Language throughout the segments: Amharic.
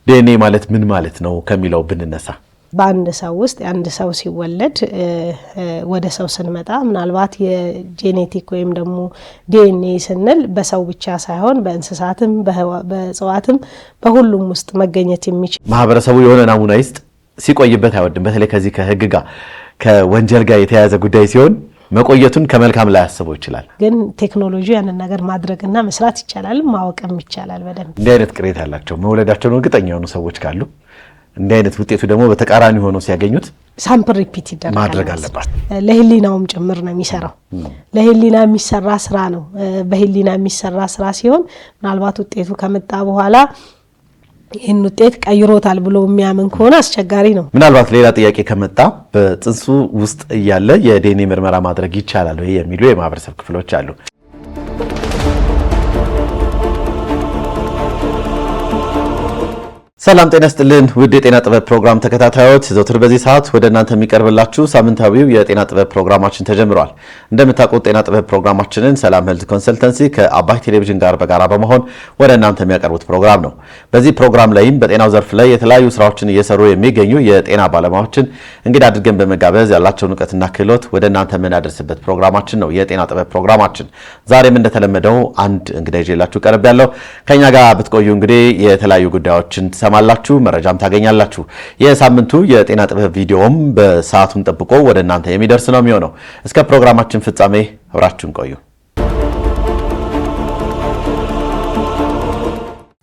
ዲኤንኤ ማለት ምን ማለት ነው ከሚለው ብንነሳ በአንድ ሰው ውስጥ አንድ ሰው ሲወለድ ወደ ሰው ስንመጣ ምናልባት የጄኔቲክ ወይም ደግሞ ዲኤንኤ ስንል በሰው ብቻ ሳይሆን በእንስሳትም በእጽዋትም በሁሉም ውስጥ መገኘት የሚችል ማህበረሰቡ የሆነ ናሙና ይስጥ ሲቆይበት አይወድም። በተለይ ከዚህ ከህግ ጋር ከወንጀል ጋር የተያያዘ ጉዳይ ሲሆን መቆየቱን ከመልካም ላይ ያስበው ይችላል። ግን ቴክኖሎጂ ያንን ነገር ማድረግና መስራት ይቻላል፣ ማወቅም ይቻላል በደንብ። እንዲህ አይነት ቅሬታ ያላቸው መውለዳቸውን እርግጠኛ የሆኑ ሰዎች ካሉ እንዲህ አይነት ውጤቱ ደግሞ በተቃራኒ ሆኖ ሲያገኙት ሳምፕል ሪፒት ይደረጋል ማድረግ አለባት። ለህሊናውም ጭምር ነው የሚሰራው። ለህሊና የሚሰራ ስራ ነው። በህሊና የሚሰራ ስራ ሲሆን ምናልባት ውጤቱ ከመጣ በኋላ ይህን ውጤት ቀይሮታል ብሎ የሚያምን ከሆነ አስቸጋሪ ነው። ምናልባት ሌላ ጥያቄ ከመጣ በጽንሱ ውስጥ እያለ የዲኤንኤ ምርመራ ማድረግ ይቻላል ወይ የሚሉ የማህበረሰብ ክፍሎች አሉ። ሰላም ጤና ይስጥልን ውድ የጤና ጥበብ ፕሮግራም ተከታታዮች፣ ዘውትር በዚህ ሰዓት ወደ እናንተ የሚቀርብላችሁ ሳምንታዊው የጤና ጥበብ ፕሮግራማችን ተጀምሯል። እንደምታውቁት ጤና ጥበብ ፕሮግራማችንን ሰላም ሄልዝ ኮንሰልተንሲ ከአባይ ቴሌቪዥን ጋር በጋራ በመሆን ወደ እናንተ የሚያቀርቡት ፕሮግራም ነው። በዚህ ፕሮግራም ላይም በጤናው ዘርፍ ላይ የተለያዩ ስራዎችን እየሰሩ የሚገኙ የጤና ባለሙያዎችን እንግዳ አድርገን በመጋበዝ ያላቸውን እውቀትና ክህሎት ወደ እናንተ የምናደርስበት ፕሮግራማችን ነው የጤና ጥበብ ፕሮግራማችን። ዛሬም እንደተለመደው አንድ እንግዳ ይዤላችሁ ቀርብ ያለው ከኛ ጋር ብትቆዩ እንግዲህ የተለያዩ ጉዳዮችን ማላችሁ መረጃም ታገኛላችሁ። የሳምንቱ የጤና ጥበብ ቪዲዮም በሰዓቱን ጠብቆ ወደ እናንተ የሚደርስ ነው የሚሆነው። እስከ ፕሮግራማችን ፍጻሜ አብራችሁን ቆዩ።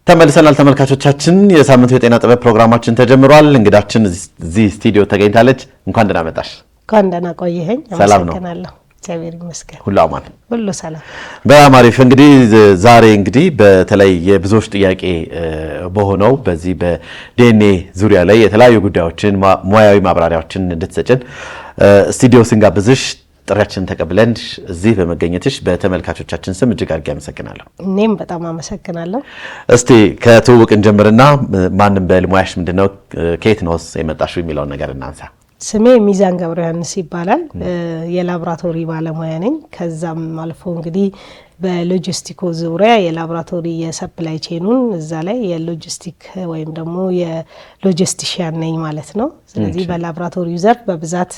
ተመልሰናል ተመልካቾቻችን። የሳምንቱ የጤና ጥበብ ፕሮግራማችን ተጀምሯል። እንግዳችን እዚህ ስቱዲዮ ተገኝታለች። እንኳን ደህና መጣሽ። እንኳን ደህና ቆየኸኝ። አመሰግናለሁ። እግዚአብሔር ይመስገን ሁሉ አማን ሁሉ ሰላም። በአማሪፍ እንግዲህ ዛሬ እንግዲህ በተለይ የብዙዎች ጥያቄ በሆነው በዚህ በዲኤንኤ ዙሪያ ላይ የተለያዩ ጉዳዮችን ሙያዊ ማብራሪያዎችን እንድትሰጭን ስቱዲዮ ስንጋብዝሽ ጥሪያችንን ተቀብለን እዚህ በመገኘትሽ በተመልካቾቻችን ስም እጅግ አድርጌ አመሰግናለሁ። እኔም በጣም አመሰግናለሁ። እስቲ ከትውውቅ እንጀምርና ማንም በልሙያሽ ምንድነው ከየት ነው የመጣሽው የሚለውን ነገር እናንሳ። ስሜ ሚዛን ገብረ ዮሐንስ ይባላል። የላብራቶሪ ባለሙያ ነኝ። ከዛም አልፎ እንግዲህ በሎጂስቲክ ዙሪያ የላብራቶሪ የሰፕላይ ቼኑን እዛ ላይ የሎጂስቲክ ወይም ደግሞ የሎጂስቲሽያን ነኝ ማለት ነው። ስለዚህ በላብራቶሪው ዘርፍ በብዛት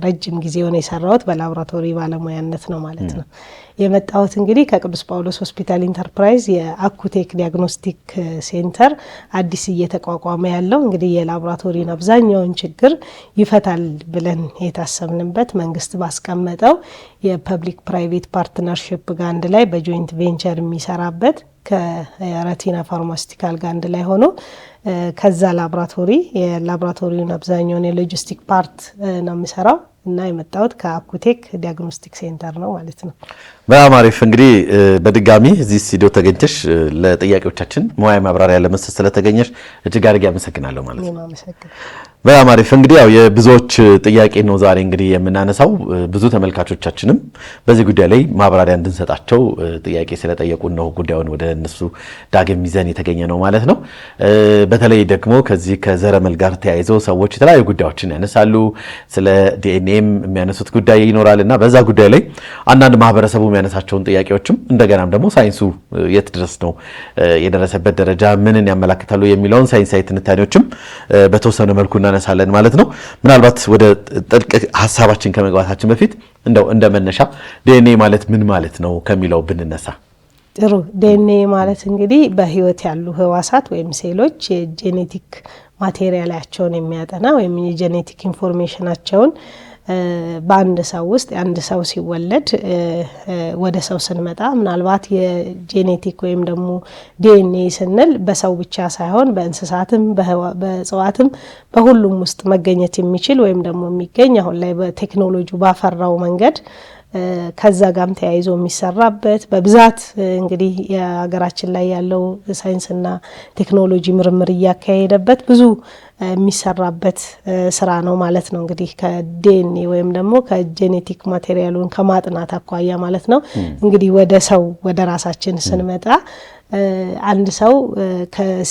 ረጅም ጊዜ ሆነ የሰራሁት በላብራቶሪ ባለሙያነት ነው ማለት ነው። የመጣሁት እንግዲህ ከቅዱስ ጳውሎስ ሆስፒታል ኢንተርፕራይዝ የአኩቴክ ዲያግኖስቲክ ሴንተር አዲስ እየተቋቋመ ያለው እንግዲህ የላብራቶሪን አብዛኛውን ችግር ይፈታል ብለን የታሰብንበት መንግስት ባስቀመጠው የፐብሊክ ፕራይቬት ፓርትነርሺፕ ጋር አንድ ላይ በጆይንት ቬንቸር የሚሰራበት ከረቲና ፋርማሲቲካል ጋር አንድ ላይ ሆኖ ከዛ የላብራቶሪውን አብዛኛውን የሎጂስቲክ ፓርት ነው የሚሰራው እና የመጣሁት ከአኩቴክ ዲያግኖስቲክ ሴንተር ነው ማለት ነው። በጣም አሪፍ። እንግዲህ በድጋሚ እዚህ ስቱዲዮ ተገኝተሽ ለጥያቄዎቻችን ሙያዊ ማብራሪያ ለመስጠት ስለተገኘሽ እጅግ አድርጌ አመሰግናለሁ ማለት ነው። በጣም አሪፍ። እንግዲህ ያው የብዙዎች ጥያቄ ነው ዛሬ እንግዲህ የምናነሳው። ብዙ ተመልካቾቻችንም በዚህ ጉዳይ ላይ ማብራሪያ እንድንሰጣቸው ጥያቄ ስለጠየቁን ነው ጉዳዩን ወደ እነሱ ዳግም ይዘን የተገኘ ነው ማለት ነው። በተለይ ደግሞ ከዚህ ከዘረመል ጋር ተያይዞ ሰዎች የተለያዩ ጉዳዮችን ያነሳሉ። ስለ ዲኤንኤም የሚያነሱት ጉዳይ ይኖራል እና በዛ ጉዳይ ላይ አንዳንድ ማህበረሰቡ የሚያነሳቸውን ጥያቄዎችም እንደገናም ደግሞ ሳይንሱ የት ድረስ ነው የደረሰበት ደረጃ ምንን ያመላክታሉ የሚለውን ሳይንሳዊ ትንታኔዎችም በተወሰነ መልኩ እናነሳለን ማለት ነው። ምናልባት ወደ ጥልቅ ሀሳባችን ከመግባታችን በፊት እንደው እንደመነሻ ዲኤንኤ ማለት ምን ማለት ነው ከሚለው ብንነሳ ጥሩ። ዲኤንኤ ማለት እንግዲህ በህይወት ያሉ ህዋሳት ወይም ሴሎች የጄኔቲክ ማቴሪያላቸውን የሚያጠና ወይም የጄኔቲክ ኢንፎርሜሽናቸውን በአንድ ሰው ውስጥ አንድ ሰው ሲወለድ ወደ ሰው ስንመጣ ምናልባት የጄኔቲክ ወይም ደግሞ ዲኤንኤ ስንል በሰው ብቻ ሳይሆን በእንስሳትም በእጽዋትም በሁሉም ውስጥ መገኘት የሚችል ወይም ደግሞ የሚገኝ አሁን ላይ በቴክኖሎጂ ባፈራው መንገድ ከዛ ጋም ተያይዞ የሚሰራበት በብዛት እንግዲህ የሀገራችን ላይ ያለው ሳይንስና ቴክኖሎጂ ምርምር እያካሄደበት ብዙ የሚሰራበት ስራ ነው ማለት ነው። እንግዲህ ከዲኤንኤ ወይም ደግሞ ከጄኔቲክ ማቴሪያሉን ከማጥናት አኳያ ማለት ነው። እንግዲህ ወደ ራሳችን ስንመጣ አንድ ሰው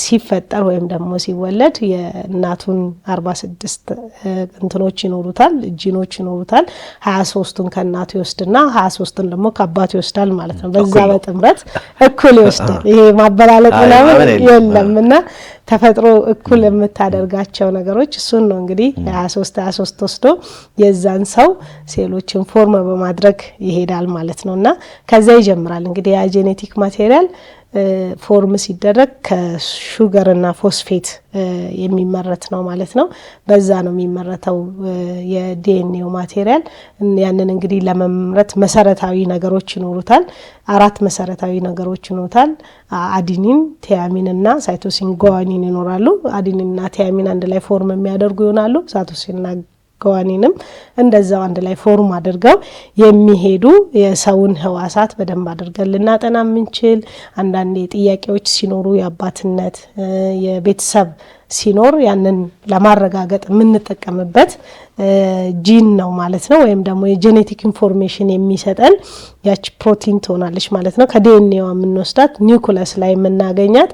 ሲፈጠር ወይም ደግሞ ሲወለድ የእናቱን 46 እንትኖች ይኖሩታል ጂኖች ይኖሩታል 23ቱን ከእናቱ ይወስድና 23ቱን ደግሞ ከአባቱ ይወስዳል ማለት ነው በዛ በጥምረት እኩል ይወስዳል ይሄ ማበላለጥ ምናምን የለምና ተፈጥሮ እኩል የምታደርጋቸው ነገሮች እሱን ነው እንግዲህ 23 ወስዶ የዛን ሰው ሴሎችን ፎርም በማድረግ ይሄዳል ማለት ነውና ከዛ ይጀምራል እንግዲህ ያ ጄኔቲክ ማቴሪያል ፎርም ሲደረግ ከሹገር እና ፎስፌት የሚመረት ነው ማለት ነው በዛ ነው የሚመረተው የዲኤንኤው ማቴሪያል ያንን እንግዲህ ለመምረት መሰረታዊ ነገሮች ይኖሩታል 4 መሰረታዊ ነገሮች ይኖሩታል አዲኒን ቲያሚን እና ሳይቶሲን ጓኒን ይኖራሉ አዲኒን እና ቲያሚን አንድ ላይ ፎርም የሚያደርጉ ይሆናሉ ሳይቶሲን እና ጓኒንም እንደዛው አንድ ላይ ፎርም አድርገው የሚሄዱ የሰውን ህዋሳት በደንብ አድርገን ልናጠና ምንችል አንዳንዴ ጥያቄዎች ሲኖሩ የአባትነት የቤተሰብ ሲኖር ያንን ለማረጋገጥ የምንጠቀምበት ጂን ነው ማለት ነው ወይም ደግሞ የጄኔቲክ ኢንፎርሜሽን የሚሰጠን ያቺ ፕሮቲን ትሆናለች ማለት ነው ከዲኤንኤው የምንወስዳት ኒውክለስ ላይ የምናገኛት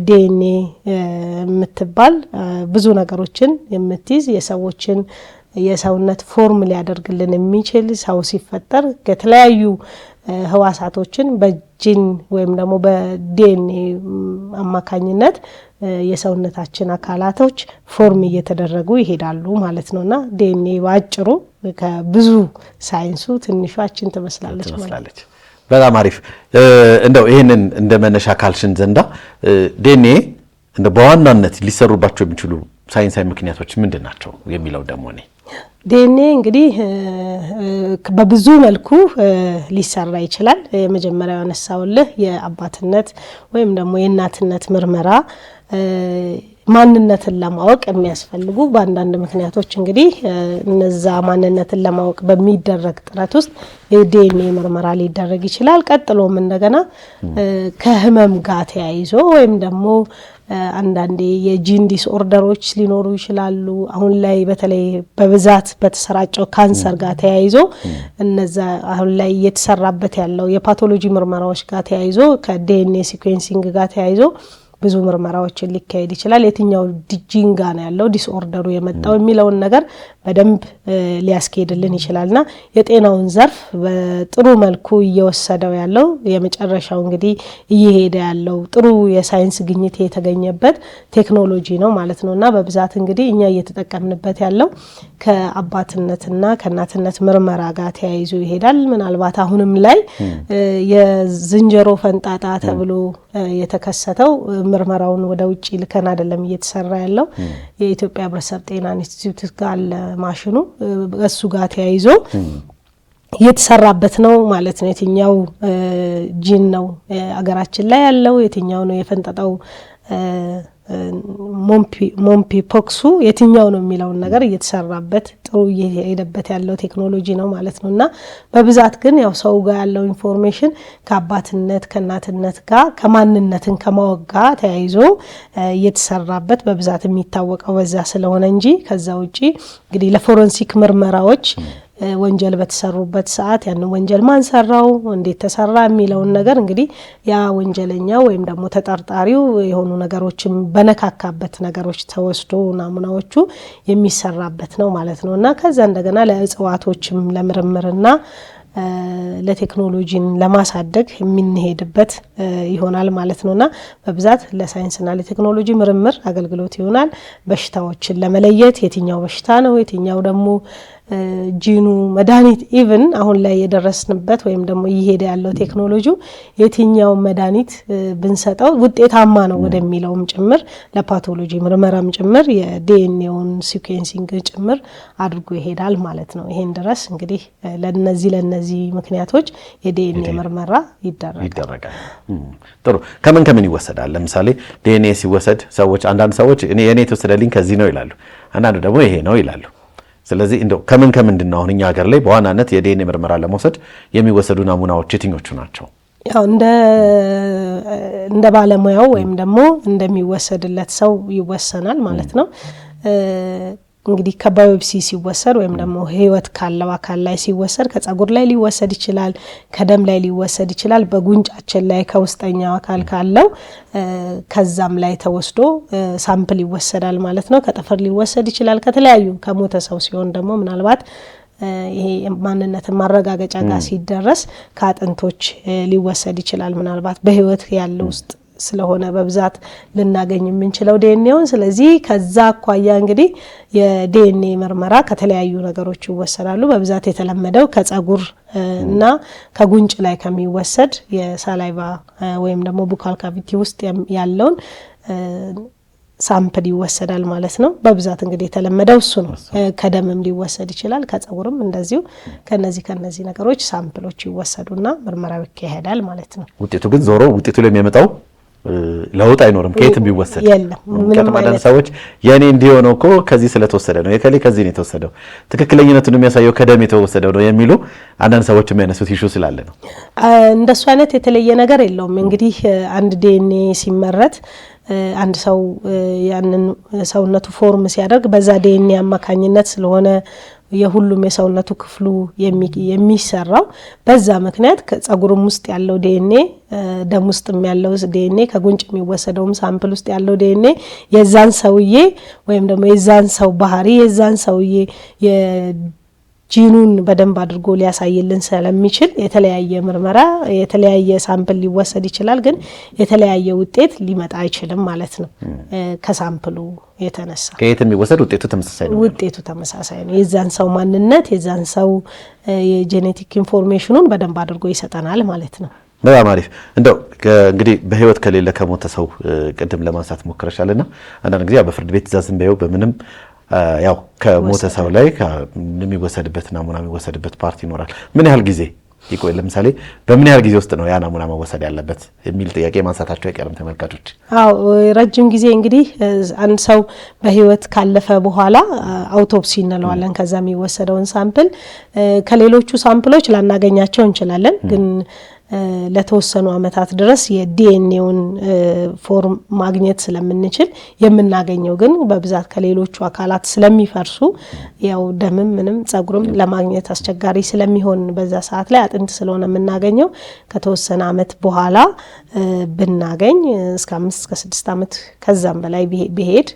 ዲኤንኤ የምትባል ብዙ ነገሮችን የምትይዝ የሰዎችን የሰውነት ፎርም ሊያደርግልን የሚችል ሰው ሲፈጠር ከተለያዩ ህዋሳቶችን በጂን ወይም ደግሞ በዲኤንኤ አማካኝነት የሰውነታችን አካላቶች ፎርም እየተደረጉ ይሄዳሉ ማለት ነውና ዲኤንኤ ባጭሩ ከብዙ ሳይንሱ ትንሿችን ትመስላለች ማለት ነው በጣም አሪፍ እንደው ይሄንን እንደ መነሻ ካልሽን ዘንዳ ዲኤንኤ እንደ በዋናነት ሊሰሩባቸው የሚችሉ ሳይንሳዊ ምክንያቶች ምንድናቸው የሚለው ደግሞ ነው ዲኤንኤ እንግዲህ በብዙ መልኩ ሊሰራ ይችላል የመጀመሪያው ያነሳውልህ የአባትነት ወይም ደግሞ የእናትነት ምርመራ ማንነትን ለማወቅ የሚያስፈልጉ በአንዳንድ ምክንያቶች እንግዲህ እነዛ ማንነትን ለማወቅ በሚደረግ ጥረት ውስጥ የዲኤንኤ ምርመራ ሊደረግ ይችላል ቀጥሎም እንደገና ከህመም ጋር ተያይዞ ወይም ደግሞ አንዳንዴ የጂን ዲስኦርደሮች ሊኖሩ ይችላሉ አሁን ላይ በተለይ በብዛት በተሰራጨው ካንሰር ጋር ተያይዞ እነዛ አሁን ላይ እየተሰራበት ያለው የፓቶሎጂ ምርመራዎች ጋር ተያይዞ ከዲኤንኤ ሲኩዌንሲንግ ጋር ተያይዞ ብዙ ምርመራዎችን ሊካሄድ ይችላል የትኛው ጂን ጋር ነው ያለው ዲስኦርደሩ የመጣው የሚለውን ነገር በደንብ ሊያስኬድልን ይችላልና የጤናውን ዘርፍ በጥሩ መልኩ እየወሰደው ያለው የመጨረሻው እንግዲህ እየሄደ ያለው ጥሩ የሳይንስ ግኝት የተገኘበት ቴክኖሎጂ ነው ማለት ነውና በብዛት እንግዲህ እኛ እየተጠቀምንበት ያለው ከአባትነትና ከእናትነት ምርመራ ጋር ተያይዞ ይሄዳል ምናልባት አሁንም ላይ የዝንጀሮ ፈንጣጣ ተብሎ የተከሰተው ምርመራውን ወደ ውጪ ልከን አይደለም እየተሰራ ያለው የኢትዮጵያ ህብረተሰብ ጤና ኢንስቲትዩት ጋር ማሽኑ እሱ ጋር ተያይዞ የተሰራበት ነው ማለት ነው የትኛው ጂን ነው አገራችን ላይ ያለው የትኛው ነው የፈንጣጣው ሞምፒ ፖክሱ የትኛው ነው የሚለውን ነገር እየተሰራበት ጥሩ እየሄደበት ያለው ቴክኖሎጂ ነው ማለት ነውና በብዛት ግን ያው ሰው ጋር ያለው ኢንፎርሜሽን ከአባትነት ከእናትነት ጋር ከማንነትን ከማወቅ ጋር ተያይዞ እየተሰራበት በብዛት የሚታወቀው በዛ ስለሆነ እንጂ ከዛ ውጪ እንግዲህ ለፎረንሲክ ምርመራዎች ወንጀል በተሰሩበት ሰዓት ያን ወንጀል ማን ሰራው እንዴት ተሰራ የሚለውን ነገር እንግዲህ ያ ወንጀለኛው ወይም ደግሞ ተጠርጣሪው የሆኑ ነገሮችን በነካካበት ነገሮች ተወስዶ ናሙናዎቹ የሚሰራበት ነው ማለት ነውና ከዛ እንደገና ለእጽዋቶችም ለምርምርና ለቴክኖሎጂን ለማሳደግ የሚንሄድበት ይሆናል ማለት ነውና በብዛት ለሳይንስና ለቴክኖሎጂ ምርምር አገልግሎት ይሆናል በሽታዎችን ለመለየት የትኛው በሽታ ነው የትኛው ደግሞ ጂኑ መድኃኒት ኢቭን አሁን ላይ የደረስንበት ወይም ደግሞ እየሄደ ያለው ቴክኖሎጂው የትኛው መድኃኒት ብንሰጠው ውጤታማ ነው ወደሚለውም ጭምር ለፓቶሎጂ ምርመራም ጭምር የዲኤንኤውን ሲኩዌንሲንግ ጭምር አድርጎ ይሄዳል ማለት ነው ይሄን ድረስ እንግዲህ ለነዚህ ምክንያቶች የዲኤንኤ ምርመራ ይደረጋል ጥሩ ከምን ይወሰዳል ለምሳሌ ዲኤንኤ ሲወሰድ ሰዎች አንዳንድ ሰዎች የኔ ተወሰደልኝ ከዚህ ነው ይላሉ አንዳንዱ ደግሞ ይሄ ነው ይላሉ ስለዚህ እንደው ከምንድነው አሁን እኛ ሀገር ላይ በዋናነት የዲኤንኤ ምርመራ ለመውሰድ የሚወሰዱ ናሙናዎች የትኞቹ ናቸው ያው እንደ ባለሙያው ወይም ደግሞ እንደሚወሰድለት ሰው ይወሰናል ማለት ነው እንግዲህ ከባዮፕሲ ሲወሰድ ወይም ደግሞ ህይወት ካለው አካል ላይ ሲወሰድ ከጸጉር ላይ ሊወሰድ ይችላል፣ ከደም ላይ ሊወሰድ ይችላል፣ በጉንጫችን ላይ ከውስጠኛው አካል ካለው ከዛም ላይ ተወስዶ ሳምፕል ይወሰዳል ማለት ነው። ከጥፍር ሊወሰድ ይችላል። ከተለያዩ ከሞተ ሰው ሲሆን ደግሞ ምናልባት ይሄ ማንነትን ማረጋገጫ ጋር ሲደረስ ከአጥንቶች ሊወሰድ ይችላል። ምናልባት በህይወት ያለው ውስጥ ስለሆነ በብዛት ልናገኝ የምንችለው ዲኤንኤውን። ስለዚህ ከዛ አኳያ እንግዲህ የዲኤንኤ ምርመራ ከተለያዩ ነገሮች ይወሰዳሉ። በብዛት የተለመደው ከጸጉር እና ከጉንጭ ላይ ከሚወሰድ የሳላይቫ ወይም ደግሞ ቡካል ካቪቲ ውስጥ ያለውን ሳምፕል ይወሰዳል ማለት ነው። በብዛት እንግዲህ የተለመደው እሱ ነው። ከደምም ሊወሰድ ይችላል፣ ከጸጉርም እንደዚሁ። ከነዚህ ነገሮች ሳምፕሎች ይወሰዱና ምርመራው ይካሄዳል ማለት ነው። ውጤቱ ግን ዞሮ ውጤቱ ላይ የሚያመጣው ለውጥ አይኖርም። ከየትም ቢወሰድ የለም። ምንም አይነት ሰዎች የኔ እንዲሆነው እኮ ከዚህ ስለተወሰደ ነው፣ የከሌ ከዚህ ነው የተወሰደው፣ ትክክለኛነቱን የሚያሳየው ከደም የተወሰደው ነው የሚሉ አንዳንድ ሰዎች የሚያነሱት ኢሹ ስላለ ነው። እንደሱ አይነት የተለየ ነገር የለውም። እንግዲህ አንድ ዲኤንኤ ሲመረት አንድ ሰው ያንን ሰውነቱ ፎርም ሲያደርግ በዛ ዲኤንኤ አማካኝነት ስለሆነ የሁሉም የሰውነቱ ክፍሉ የሚሰራው በዛ ምክንያት ከጸጉሩም ውስጥ ያለው ዲኤንኤ ደም ውስጥም ያለው ዲኤንኤ ከጉንጭ የሚወሰደውም ሳምፕል ውስጥ ያለው ዲኤንኤ የዛን ሰውዬ ወይም ደግሞ የዛን ሰው ባህሪ የዛን ሰውዬ ጂኑን በደንብ አድርጎ ሊያሳይልን ስለሚችል የተለያየ ምርመራ የተለያየ ሳምፕል ሊወሰድ ይችላል፣ ግን የተለያየ ውጤት ሊመጣ አይችልም ማለት ነው። ከሳምፕሉ የተነሳ ከየት የሚወሰድ ውጤቱ ተመሳሳይ ነው። ውጤቱ ተመሳሳይ ነው። የዛን ሰው ማንነት የዛን ሰው የጄኔቲክ ኢንፎርሜሽኑን በደንብ አድርጎ ይሰጠናል ማለት ነው። በጣም አሪፍ። እንደው እንግዲህ በህይወት ከሌለ ከሞተ ሰው ቅድም ለማንሳት ሞክረሻልና አንዳንድ ጊዜ በፍርድ ቤት ትዕዛዝም በየው በምንም ያው ከሞተ ሰው ላይ የሚወሰድበት ናሙና የሚወሰድበት ፓርቲ ይኖራል። ምን ያህል ጊዜ ይቆይ? ለምሳሌ በምን ያህል ጊዜ ውስጥ ነው ያ ናሙና መወሰድ ያለበት የሚል ጥያቄ ማንሳታቸው አይቀርም ተመልካቾች። ረጅም ጊዜ እንግዲህ አንድ ሰው በህይወት ካለፈ በኋላ አውቶፕሲ እንለዋለን። ከዛ የሚወሰደውን ሳምፕል ከሌሎቹ ሳምፕሎች ላናገኛቸው እንችላለን፣ ግን ለተወሰኑ አመታት ድረስ የዲኤንኤውን ፎርም ማግኘት ስለምንችል የምናገኘው ግን በብዛት ከሌሎቹ አካላት ስለሚፈርሱ ያው ደምም ምንም ጸጉርም ለማግኘት አስቸጋሪ ስለሚሆን በዛ ሰዓት ላይ አጥንት ስለሆነ የምናገኘው ከተወሰነ አመት በኋላ ብናገኝ እስከ 5 እስከ 6 አመት ከዛም በላይ ቢሄድ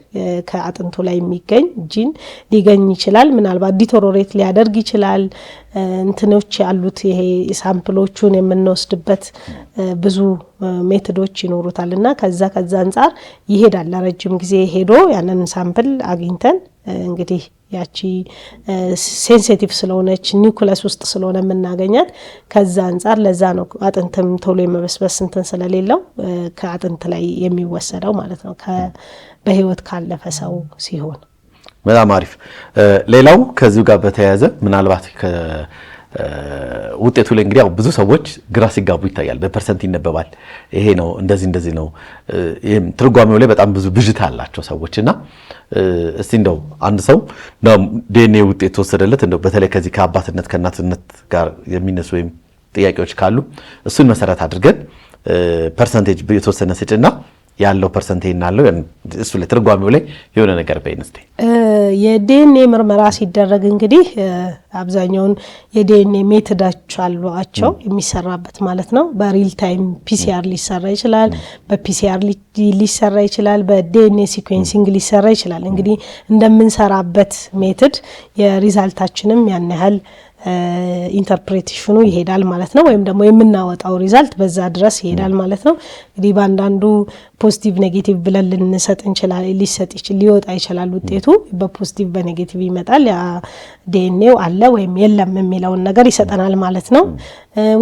ከአጥንቱ ላይ የሚገኝ ጂን ሊገኝ ይችላል። ምናልባት ዲቶሮሬት ሊያደርግ ይችላል። እንትኖች ያሉት ይሄ ሳምፕሎቹን የምንወስድበት ብዙ ሜቶዶች ይኖሩታልና ከዛ አንጻር ይሄዳል። ለረጅም ጊዜ ሄዶ ያንን ሳምፕል አግኝተን እንግዲህ ያቺ ሴንሲቲቭ ስለሆነች ኒውክለስ ውስጥ ስለሆነ የምናገኛት ከዛ አንጻር ለዛ ነው አጥንትም ቶሎ የመበስበስ እንትን ስለሌለው ከአጥንት ላይ የሚወሰደው ማለት ነው በህይወት ካለፈ ሰው ሲሆን። በጣም አሪፍ። ሌላው ከዚሁ ጋር በተያያዘ ምናልባት ውጤቱ ላይ እንግዲህ ብዙ ሰዎች ግራ ሲጋቡ ይታያል። በፐርሰንት ይነበባል። ይሄ ነው እንደዚህ ነው። ይሄም ትርጓሜው ላይ በጣም ብዙ ብዥታ አላቸው ሰዎችና እስቲ እንደው አንድ ሰው ዲኤንኤ ውጤት ተወሰደለት እንደው በተለይ ከዚህ ከአባትነት ከእናትነት ጋር የሚነሱ ወይም ጥያቄዎች ካሉ እሱን መሰረት አድርገን ፐርሰንቴጅ የተወሰነ ስጭና ያለው ፐርሰንቴጅ እናለው እሱ ላይ ትርጓሜው ላይ የሆነ ነገር በይንስቲ። የዲኤንኤ ምርመራ ሲደረግ እንግዲህ አብዛኛውን የዲኤንኤ ሜቶዶች አሏቸው የሚሰራበት ማለት ነው። በሪል ታይም ፒሲአር ሊሰራ ይችላል፣ በፒሲአር ሊሰራ ይችላል፣ በዲኤንኤ ሲኩዌንሲንግ ሊሰራ ይችላል። እንግዲህ እንደምንሰራበት ሜቶድ የሪዛልታችንም ያን ያህል ኢንተርፕሬቴሽኑ ይሄዳል ማለት ነው። ወይም ደግሞ የምናወጣው ሪዛልት በዛ ድረስ ይሄዳል ማለት ነው። እንግዲህ ባንዳንዱ ፖዚቲቭ ኔጌቲቭ ብለን ልንሰጥ እንችላለን፣ ሊወጣ ይችላል ውጤቱ በፖዚቲቭ በኔጌቲቭ ይመጣል። ያ ዲኤንኤው አለ ወይም የለም የሚለውን ነገር ይሰጠናል ማለት ነው።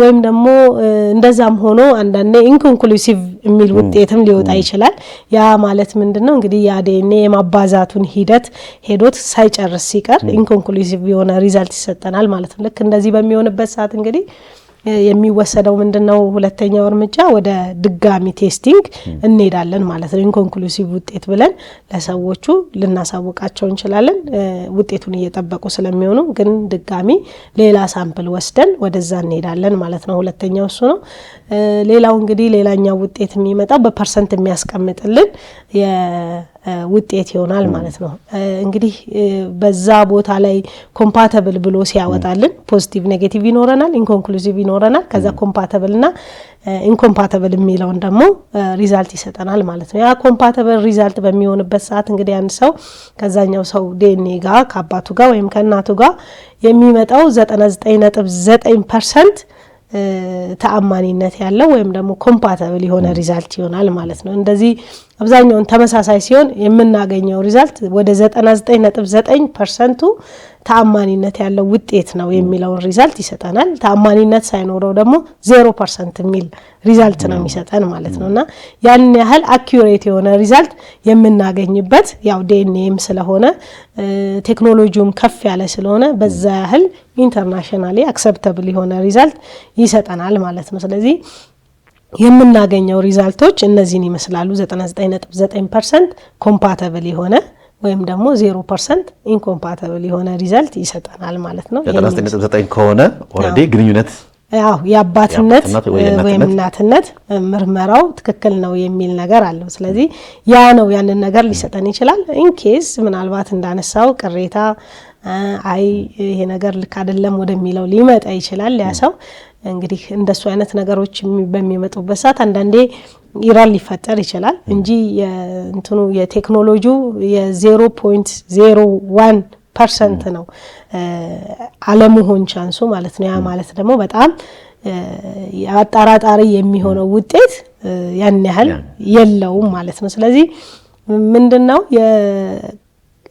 ወይም ደግሞ እንደዛም ሆኖ አንዳንዴ ኢንኮንክሉሲቭ የሚል ውጤትም ሊወጣ ይችላል። ያ ማለት ምንድነው እንግዲህ ያ ዲኤንኤ የማባዛቱን ሂደት ሄዶት ሳይጨርስ ሲቀር ኢንኮንክሉሲቭ የሆነ ሪዛልት ይሰጠናል ማለት ነው። ልክ እንደዚህ በሚሆንበት ሰዓት እንግዲህ የሚወሰደው ምንድነው ሁለተኛው እርምጃ ወደ ድጋሚ ቴስቲንግ እንሄዳለን ማለት ነው። ኢንኮንክሉሲቭ ውጤት ብለን ለሰዎቹ ልናሳውቃቸው እንችላለን ውጤቱን እየጠበቁ ስለሚሆኑ፣ ግን ድጋሚ ሌላ ሳምፕል ወስደን ወደዛ እንሄዳለን ማለት ነው። ሁለተኛው እሱ ነው። ሌላው እንግዲህ ሌላኛው ውጤት የሚመጣው በፐርሰንት የሚያስቀምጥልን ውጤት ይሆናል ማለት ነው። እንግዲህ በዛ ቦታ ላይ ኮምፓቲብል ብሎ ሲያወጣልን ፖዚቲቭ ኔጌቲቭ ይኖረናል፣ ኢንኮንክሉሲቭ ይኖረናል። ከዛ ኮምፓቲብል እና ኢንኮምፓቲብል የሚለውን ደግሞ ሪዛልት ይሰጠናል ማለት ነው። ያ ኮምፓቲብል ሪዛልት በሚሆንበት ሰዓት እንግዲህ አንድ ሰው ከዛኛው ሰው ዲኤንኤ ጋር ከአባቱ ጋር ወይም ከእናቱ ጋር የሚመጣው 99.9% ተአማኒነት ያለው ወይም ደግሞ ኮምፓቲብል የሆነ ሪዛልት ይሆናል ማለት ነው። እንደዚህ አብዛኛውን ተመሳሳይ ሲሆን የምናገኘው ሪዛልት ወደ 99.9% ተአማኒነት ያለው ውጤት ነው የሚለው ሪዛልት ይሰጠናል። ተአማኒነት ሳይኖረው ደግሞ 0% የሚል ሪዛልት ነው የሚሰጠን ማለት ነውና ያን ያህል አኩሬት የሆነ ሪዛልት የምናገኝበት ያው ዲኤንኤም ስለሆነ ቴክኖሎጂውም ከፍ ያለ ስለሆነ በዛ ያህል ኢንተርናሽናሊ አክሰፕተብል የሆነ ሪዛልት ይሰጠናል ማለት ነው። ስለዚህ የምናገኘው ሪዛልቶች እነዚህን ይመስላሉ። 99.9% ኮምፓቲብል የሆነ ወይም ደግሞ 0% ኢንኮምፓቲብል የሆነ ሪዛልት ይሰጠናል ማለት ነው። 99.9 ከሆነ ኦሬዲ ግንኙነት ያው የአባትነት ወይም እናትነት ምርመራው ትክክል ነው የሚል ነገር አለው። ስለዚህ ያ ነው ያንን ነገር ሊሰጠን ይችላል። ኢንኬዝ ምናልባት እንዳነሳው ቅሬታ አይ ይሄ ነገር ልክ አይደለም ወደሚለው ሊመጣ ይችላል ያ ሰው። እንግዲህ እንደሱ አይነት ነገሮች በሚመጡበት ሰዓት አንዳንዴ ኢራን ሊፈጠር ይችላል እንጂ የእንትኑ የቴክኖሎጂው የ0.01% ነው አለመሆን ቻንሱ ማለት ነው። ያ ማለት ደግሞ በጣም አጣራጣሪ የሚሆነው ውጤት ያን ያህል የለውም ማለት ነው። ስለዚህ ምንድነው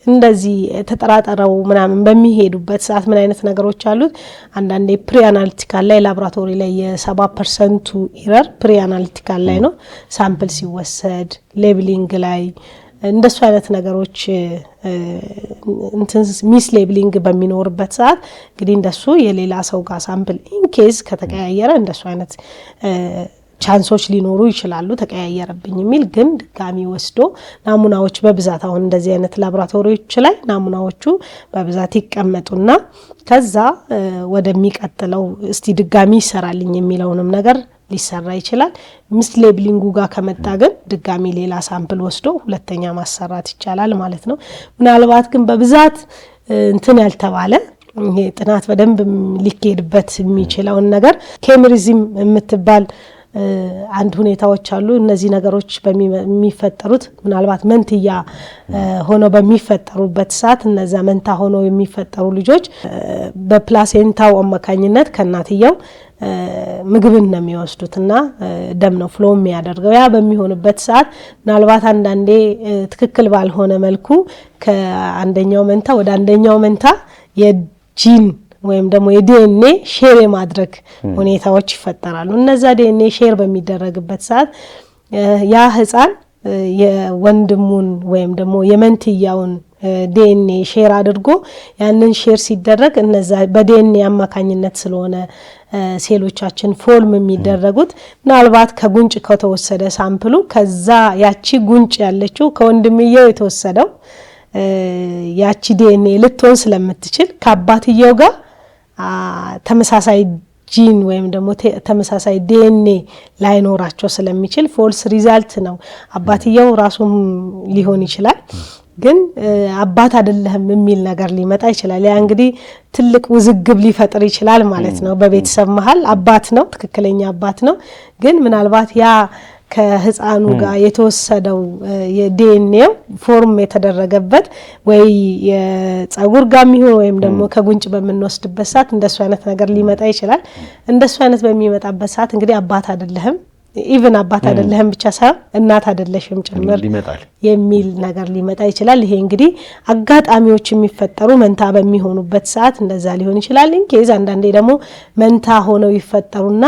እንደዚህ ተጠራጠረው ምናምን በሚሄዱበት ሰዓት ምን አይነት ነገሮች አሉት? አንዳንዴ ፕሪ አናሊቲካል ላይ ላብራቶሪ ላይ የ70% ኢረር ፕሪ አናሊቲካል ላይ ነው። ሳምፕል ሲወሰድ ሌብሊንግ ላይ እንደሱ አይነት ነገሮች ሚስ ሌብሊንግ በሚኖርበት ሰዓት እንግዲህ እንደሱ የሌላ ሰው ጋር ሳምፕል ኢንኬዝ ከተቀያየረ እንደሱ አይነት ቻንሶች ሊኖሩ ይችላሉ። ተቀያየረብኝ የሚል ግን ድጋሚ ወስዶ ናሙናዎች በብዛት አሁን እንደዚህ አይነት ላብራቶሪዎች ላይ ናሙናዎቹ በብዛት ይቀመጡና ከዛ ወደሚቀጥለው እስቲ ድጋሚ ይሰራልኝ የሚለውንም ነገር ሊሰራ ይችላል። ሚስ ሌብሊንጉ ጋር ከመጣ ግን ድጋሚ ሌላ ሳምፕል ወስዶ ሁለተኛ ማሰራት ይቻላል ማለት ነው። ምናልባት ግን በብዛት እንትን ያልተባለ ይሄ ጥናት በደንብ ሊካሄድበት የሚችለውን ነገር ኬሚሪዝም የምትባል አንድ ሁኔታዎች አሉ። እነዚህ ነገሮች በሚፈጠሩት ምናልባት መንትያ ሆኖ በሚፈጠሩበት ሰዓት እነዛ መንታ ሆኖ የሚፈጠሩ ልጆች በፕላሴንታው አማካኝነት ከናትየው ምግብን ነው የሚወስዱትና ደም ነው ፍሎ የሚያደርገው። ያ በሚሆንበት ሰዓት ምናልባት አንዳንዴ ትክክል ባልሆነ መልኩ ከአንደኛው መንታ ወደ አንደኛው መንታ የጂን ወይም ደግሞ የዲኤንኤ ሼር የማድረግ ሁኔታዎች ይፈጠራሉ። እነዛ ዲኤንኤ ሼር በሚደረግበት ሰዓት ያ ህፃን የወንድሙን ወይም ደግሞ የመንትያውን ዲኤንኤ ሼር አድርጎ ያንን ሼር ሲደረግ እነዛ በዲኤንኤ አማካኝነት ስለሆነ ሴሎቻችን ፎርም የሚደረጉት ምናልባት ከጉንጭ ከተወሰደ ሳምፕሉ ከዛ ያቺ ጉንጭ ያለችው ከወንድምየው የተወሰደው ያቺ ዲኤንኤ ልትሆን ስለምትችል ከአባትየው ጋር ተመሳሳይ ጂን ወይም ደግሞ ተመሳሳይ ዲኤንኤ ላይኖራቸው ስለሚችል ፎልስ ሪዛልት ነው። አባትየው ራሱም ሊሆን ይችላል ግን አባት አይደለም የሚል ነገር ሊመጣ ይችላል። ያ እንግዲህ ትልቅ ውዝግብ ሊፈጥር ይችላል ማለት ነው። በቤተሰብ መሃል አባት ነው፣ ትክክለኛ አባት ነው። ግን ምናልባት ያ ከህፃኑ ጋር የተወሰደው የዲኤንኤ ፎርም የተደረገበት ወይ የፀጉር ጋር የሚሆን ወይም ደግሞ ከጉንጭ በምንወስድበት ሰዓት እንደሱ አይነት ነገር ሊመጣ ይችላል። እንደሱ አይነት በሚመጣበት ሰዓት እንግዲህ አባት አይደለም ኢቭን አባት አይደለም ብቻ ሳይሆን እናት አይደለሽም ጭምር የሚል ነገር ሊመጣ ይችላል። ይሄ እንግዲህ አጋጣሚዎች የሚፈጠሩ መንታ በሚሆኑበት ሰዓት እንደዛ ሊሆን ይችላል። እንኬዝ አንዳንዴ ደግሞ መንታ ሆነው ይፈጠሩና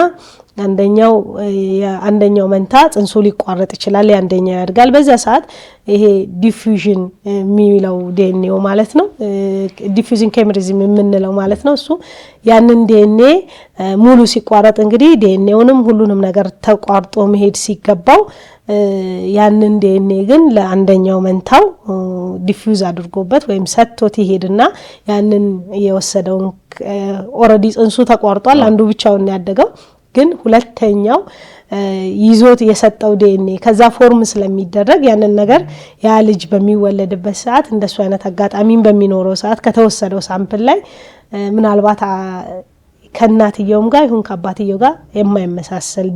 አንደኛው መንታ ጽንሱ ሊቋረጥ ይችላል አንደኛው ያድጋል በዛ ሰዓት ይሄ ዲፊውዥን የሚለው ዲኤንኤው ማለት ነው ዲፊውዥን ኬሚሪዝም የምንለው ማለት ነው እሱ ያንን ዲኤንኤ ሙሉ ሲቋረጥ እንግዲህ ዲኤንኤውንም ሁሉንም ነገር ተቋርጦ መሄድ ሲገባው ያንን ዲኤንኤ ግን ለአንደኛው መንታው ዲፊውዝ አድርጎበት ወይም ሰጥቶት ይሄድና ያንን የወሰደውን ኦሬዲ ጽንሱ ተቋርጧል አንዱ ብቻውን ያደገው ግን ሁለተኛው ይዞት የሰጠው ዲኤንኤ ከዛ ፎርም ስለሚደረግ ያንን ነገር ያ ልጅ በሚወለድበት ሰዓት እንደሱ አይነት አጋጣሚን በሚኖረው ሰዓት ከተወሰደው ሳምፕል ላይ ምናልባት ከናትየውም ጋር ይሁን ከአባትየው ጋር የማይመሳሰል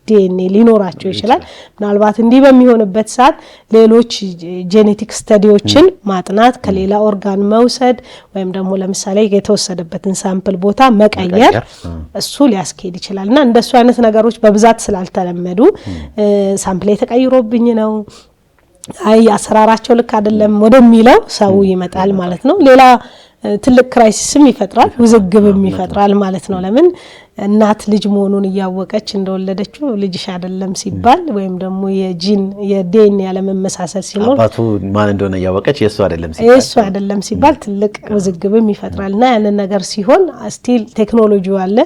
ዲኤንኤ ሊኖራቸው ይችላል ምናልባት እንዲህ በሚሆንበት ሰዓት ሌሎች ጄኔቲክ ስተዲዎችን ማጥናት ከሌላ ኦርጋን መውሰድ ወይም ደግሞ ለምሳሌ የተወሰደበትን ሳምፕል ቦታ መቀየር እሱ ሊያስኬድ ይችላልና እንደሱ አይነት ነገሮች በብዛት ስላልተለመዱ ሳምፕል ተቀይሮብኝ ነው አይ አሰራራቸው ልክ አይደለም ወደሚለው ሰው ይመጣል ማለት ነው ሌላ ትልቅ ክራይሲስም ይፈጥራል ውዝግብም ይፈጥራል ማለት ነው ለምን እናት ልጅ መሆኑን ያወቀች እንደወለደችው ልጅሽ አይደለም ሲባል ወይም ደግሞ የጂን የዲኤንኤ ያለመመሳሰል ሲኖር አባቱ ማን እንደሆነ ያወቀች የሱ አይደለም ሲባል ትልቅ ውዝግብም ይፈጥራልና ያንን ነገር ሲሆን ስቲል ቴክኖሎጂው አለ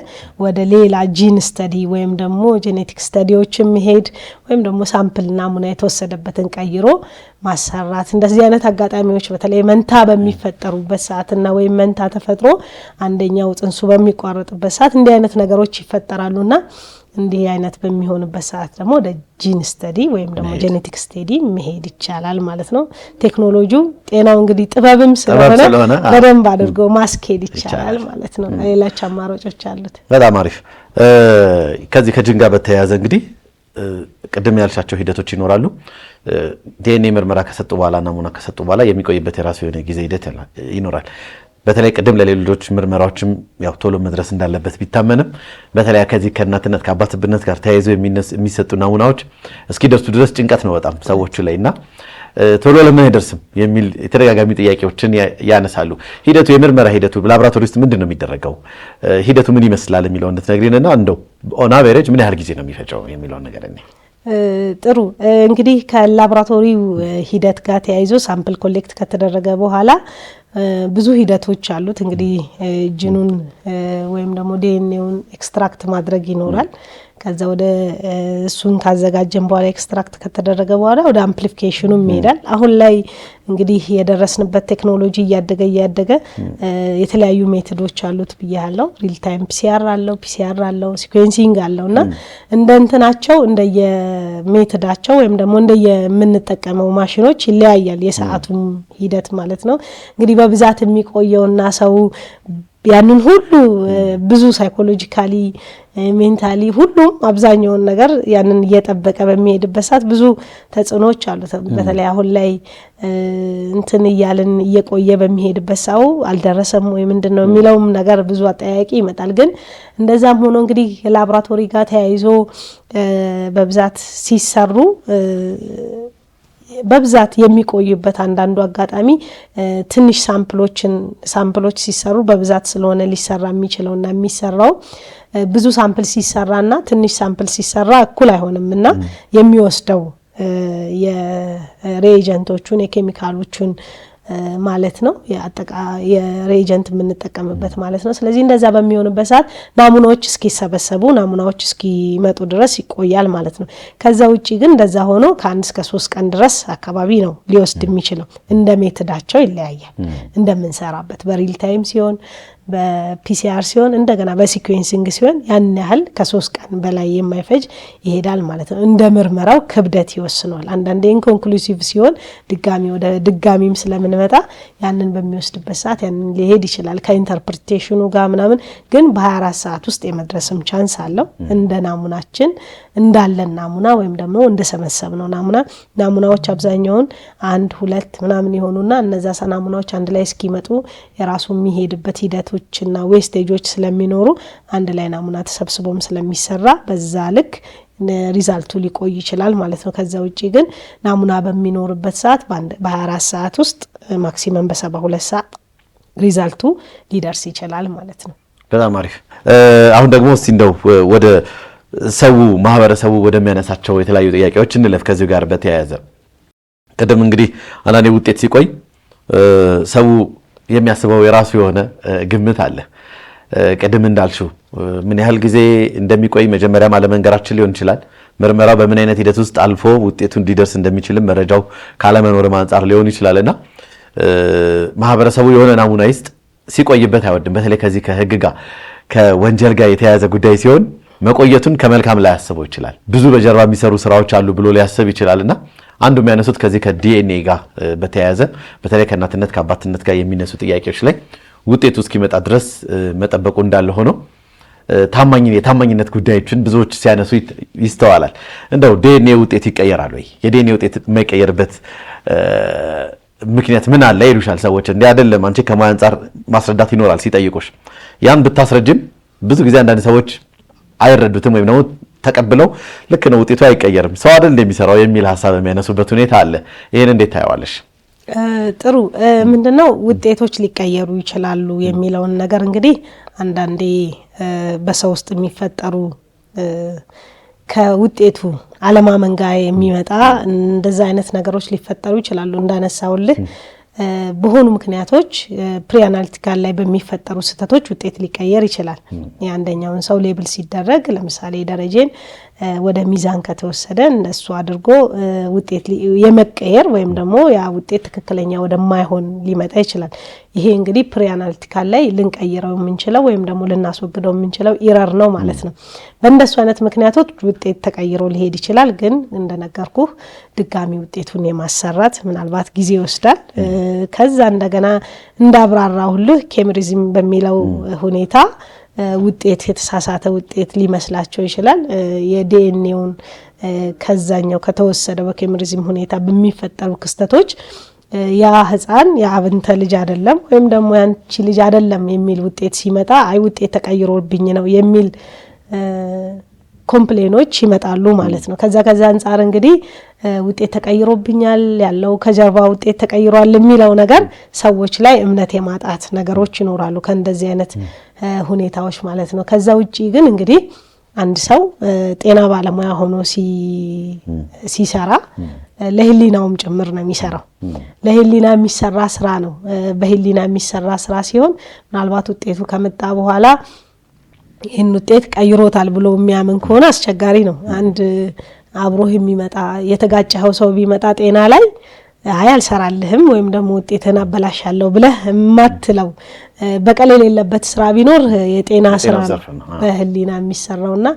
ወደ ሌላ ጂን ስተዲ ወይም ደግሞ ጄኔቲክ ስተዲዎችም መሄድ ወይም ደግሞ ሳምፕል ናሙና የተወሰደበትን ቀይሮ ማሰራት እንደዚህ አይነት አጋጣሚዎች በተለይ መንታ በሚፈጠሩበት ሰዓትና ወይም መንታ ተፈጥሮ አንደኛው ጽንሱ በሚቋረጥበት ሰዓት እንዲህ አይነት ነገሮች ይፈጠራሉና እንዲህ አይነት በሚሆንበት ሰዓት ደግሞ ወደ ጂን ስተዲ ወይም ደግሞ ጄኔቲክ ስተዲ መሄድ ይቻላል ማለት ነው ቴክኖሎጂው ጤናው እንግዲህ ጥበብም ስለሆነ በደንብ አድርጎ ማስኬድ ይቻላል ማለት ነው ሌሎች አማራጮች አሉት በጣም አሪፍ ከዚህ ከጂን ጋር በተያያዘ እንግዲህ ቅድም ያልሻቸው ሂደቶች ይኖራሉ ዲኤንኤ ምርመራ ከሰጡ በኋላ ናሙና ከሰጡ በኋላ የሚቆይበት የራሱ የሆነ ጊዜ ሂደት ይኖራል በተለይ ቅድም ለሌሎች ምርመራዎችም ያው ቶሎ መድረስ እንዳለበት ቢታመንም በተለይ ከዚህ ከእናትነት ከአባትነት ጋር ተያይዘው የሚሰጡ ናሙናዎች እስኪደርሱ ድረስ ጭንቀት ነው በጣም ሰዎቹ ላይና ቶሎ ለምን አይደርስም የሚል የተደጋጋሚ ጥያቄዎችን ያነሳሉ ሂደቱ የምርመራ ሂደቱ በላቦራቶሪ ውስጥ ምንድነው የሚደረገው ሂደቱ ምን ይመስላል የሚለው እንድትነግሪንና እንደው ኦን አቨሬጅ ምን ያህል ጊዜ ነው የሚፈጨው የሚለው ነገር ነው ጥሩ እንግዲህ ከላቦራቶሪው ሂደት ጋር ተያይዞ ሳምፕል ኮሌክት ከተደረገ በኋላ ብዙ ሂደቶች አሉት እንግዲህ ጂኑን ወይም ደግሞ ዲኤንኤውን ኤክስትራክት ማድረግ ይኖራል ከዛ ወደ እሱን ካዘጋጀን በኋላ ኤክስትራክት ከተደረገ በኋላ ወደ አምፕሊፊኬሽኑ ይሄዳል አሁን ላይ እንግዲህ የደረስንበት ቴክኖሎጂ እያደገ የተለያዩ ሜቶዶች አሉት ብያለሁ ሪል ታይም ፒሲአር አለው ሲኩዌንሲንግ አለውና እንደንተናቸው እንደየሜቶዳቸው ወይም ደግሞ እንደየምንጠቀመው ማሽኖች ይለያያል የሰዓቱም ሂደት ማለት ነው እንግዲህ በብዛት የሚቆየውና ሰው ያንን ሁሉ ብዙ ሳይኮሎጂካሊ ሜንታሊ ሁሉም አብዛኛውን ነገር ያንን እየጠበቀ በሚሄድበት ሰዓት ብዙ ተጽዕኖዎች አሉት በተለይ አሁን ላይ እንትን እያልን እየቆየ በሚሄድበት ሰው አልደረሰም ወይ ምንድነው የሚለውም ነገር ብዙ አጠያቂ ይመጣል ግን እንደዛም ሆኖ እንግዲህ ላቦራቶሪ ጋር ተያይዞ በብዛት ሲሰሩ በብዛት የሚቆዩበት አንዳንዱ አጋጣሚ ትንሽ ሳምፕሎች ሲሰሩ በብዛት ስለሆነ ሊሰራ የሚችለውና የሚሰራው ብዙ ሳምፕል ሲሰራና ትንሽ ሳምፕል ሲሰራ እኩል አይሆንምና የሚወስደው የሬጀንቶቹን የኬሚካሎቹን ማለት ነው የሬጀንት የምንጠቀምበት ማለት ነው ስለዚህ እንደዛ በሚሆንበት ሰዓት ናሙናዎች እስኪሰበሰቡ ናሙናዎች እስኪመጡ ድረስ ይቆያል ማለት ነው ከዛ ውጪ ግን እንደዛ ሆኖ ከ1 እስከ 3 ቀን ድረስ አካባቢ ነው ሊወስድ የሚችለው እንደ ሜቶዳቸው ይለያያል እንደምንሰራበት በሪል ታይም ሲሆን በፒሲአር ሲሆን እንደገና በሲኩዌንሲንግ ሲሆን ያን ያህል ከ3 ቀን በላይ የማይፈጅ ይሄዳል ማለት ነው እንደ ምርመራው ክብደት ይወስናል አንዳንዴ ኢንኮንክሉሲቭ ሲሆን ድጋሚም ስለምንመጣ ያንን በሚወስድበት ሰዓት ያንን ሊሄድ ይችላል ከኢንተርፕሪቴሽኑ ጋር ምናምን ግን በ24 ሰዓት ውስጥ የመድረስም ቻንስ አለው እንደ ናሙናችን እንዳለን ናሙና ወይም ደግሞ እንደሰበሰብነው ናሙናዎች አብዛኛውን 1 2 ምናምን ይሆኑና እነዛ ናሙናዎች አንድ ላይ እስኪመጡ የራሱ የሚሄድበት ሂደቶችና ዌስቴጆች ስለሚኖሩ አንድ ላይ ናሙና ተሰብስቦም ስለሚሰራ በዛ ልክ ሪዛልቱ ሊቆይ ይችላል ማለት ነው ከዛ ውጪ ግን ናሙና በሚኖርበት ሰዓት በ24 ሰዓት ውስጥ ማክሲመም በ72 ሰዓት ሪዛልቱ ሊደርስ ይችላል ማለት ነው በጣም አሪፍ አሁን ደግሞ እስቲ እንደው ወደ ሰው ማህበረሰቡ ወደሚያነሳቸው የተለያዩ ጥያቄዎች እንለፍ። ከዚህ ጋር በተያያዘ ቀደም እንግዲህ አንዳንዴ ውጤት ሲቆይ ሰው የሚያስበው የራሱ የሆነ ግምት አለ። ቀደም እንዳልሽው ምን ያህል ጊዜ እንደሚቆይ መጀመሪያ አለመንገራችን ሊሆን ይችላል። ምርመራው በምን አይነት ሂደት ውስጥ አልፎ ውጤቱ እንዲደርስ እንደሚችልም መረጃው ካለመኖር አንፃር ሊሆን ይችላልና ማህበረሰቡ የሆነ ናሙና ይስጥ ሲቆይበት አይወድም። በተለይ ከዚህ ከህግ ጋር ከወንጀል ጋር የተያያዘ ጉዳይ ሲሆን መቆየቱን ከመልካም ላይ ያስበው ይችላል። ብዙ በጀርባ የሚሰሩ ስራዎች አሉ ብሎ ሊያስብ ይችላልና አንዱ የሚያነሱት ከዚህ ከዲኤንኤ ጋር በተያያዘ በተለይ ከእናትነት ከአባትነት ጋር የሚነሱ ጥያቄዎች ላይ ውጤቱ እስኪመጣ ድረስ መጠበቁ እንዳለ ሆኖ የታማኝነት ጉዳዮችን ብዙዎች ሲያነሱ ይስተዋላል። እንደው ዲኤንኤ ውጤት ይቀየራል ወይ? የዲኤንኤ ውጤት የማይቀየርበት ምክንያት ምን አለ ይሉሻል ሰዎች። እንዴ አይደለም አንቺ ከማን አንፃር ማስረዳት ይኖራል ሲጠይቁሽ፣ ያን ብታስረጅም ብዙ ጊዜ አንዳንድ ሰዎች አይረዱትም ወይም ደግሞ ተቀብለው ልክ ነው ውጤቱ አይቀየርም ሰው አይደል እንደሚሰራው የሚል ሐሳብ የሚያነሱበት ሁኔታ አለ። ይሄን እንዴት ታያዋለሽ? ጥሩ ምንድነው ውጤቶች ሊቀየሩ ይችላሉ የሚለውን ነገር እንግዲህ አንዳንዴ በሰው ውስጥ የሚፈጠሩ ከውጤቱ አለማመን ጋር የሚመጣ እንደዛ አይነት ነገሮች ሊፈጠሩ ይችላሉ። እንዳነሳውልህ በሆኑ ምክንያቶች ፕሪአናሊቲካል ላይ በሚፈጠሩ ስህተቶች ውጤት ሊቀየር ይችላል። የአንደኛውን ሰው ሌብል ሲደረግ ለምሳሌ ደረጃን ወደ ሚዛን ከተወሰደ እንደሱ አድርጎ ውጤት የመቀየር ወይም ደግሞ ያ ውጤት ትክክለኛ ወደማይሆን ሊመጣ ይችላል። ይሄ እንግዲህ ፕሪአናሊቲካል ላይ ልንቀይረው የምንችለው ወይም ደግሞ ልናስወግደው የምንችለው ኢረር ነው ማለት ነው። በእንደሱ አይነት ምክንያቶች ውጤት ተቀይሮ ሊሄድ ይችላል። ግን እንደነገርኩህ ድጋሚ ውጤቱን የማሰራት ምናልባት ጊዜ ይወስዳል። ከዛ እንደገና እንዳብራራሁልህ ኬምሪዝም በሚለው ሁኔታ ውጤት የተሳሳተ ውጤት ሊመስላቸው ይችላል። የዲኤንኤውን ከዛኛው ከተወሰደው በኬምሪዝም ሁኔታ በሚፈጠሩ ክስተቶች ያ ህፃን የአብንተ ልጅ አይደለም ወይም ደግሞ ያንቺ ልጅ አይደለም የሚል ውጤት ሲመጣ አይ ውጤት ተቀይሮብኝ ነው የሚል ኮምፕሌኖች ይመጣሉ ማለት ነው። ከዛ አንፃር እንግዲህ ውጤት ተቀይሮብኛል ያለው ከጀርባ ውጤት ተቀይሯል የሚለው ነገር ሰዎች ላይ እምነት የማጣት ነገሮች ይኖራሉ ከእንደዚህ አይነት ሁኔታዎች ማለት ነው። ከዛ ውጪ ግን እንግዲህ አንድ ሰው ጤና ባለሙያ ሆኖ ሲሰራ ለህሊናውም ጭምር ነው የሚሰራው። ለህሊና የሚሰራ ስራ ነው። በህሊና የሚሰራ ስራ ሲሆን ምናልባት ውጤቱ ከመጣ በኋላ ይህን ውጤት ቀይሮታል ብሎ የሚያምን ከሆነ አስቸጋሪ ነው። አንድ አብሮህ የሚመጣ የተጋጨኸው ሰው ቢመጣ ጤና ላይ አይ አልሰራልህም ወይም ደግሞ ውጤትን አበላሻለሁ ብለህ የማትለው በቀል የሌለበት ስራ ቢኖር የጤና ስራ ነው በህሊና የሚሰራውና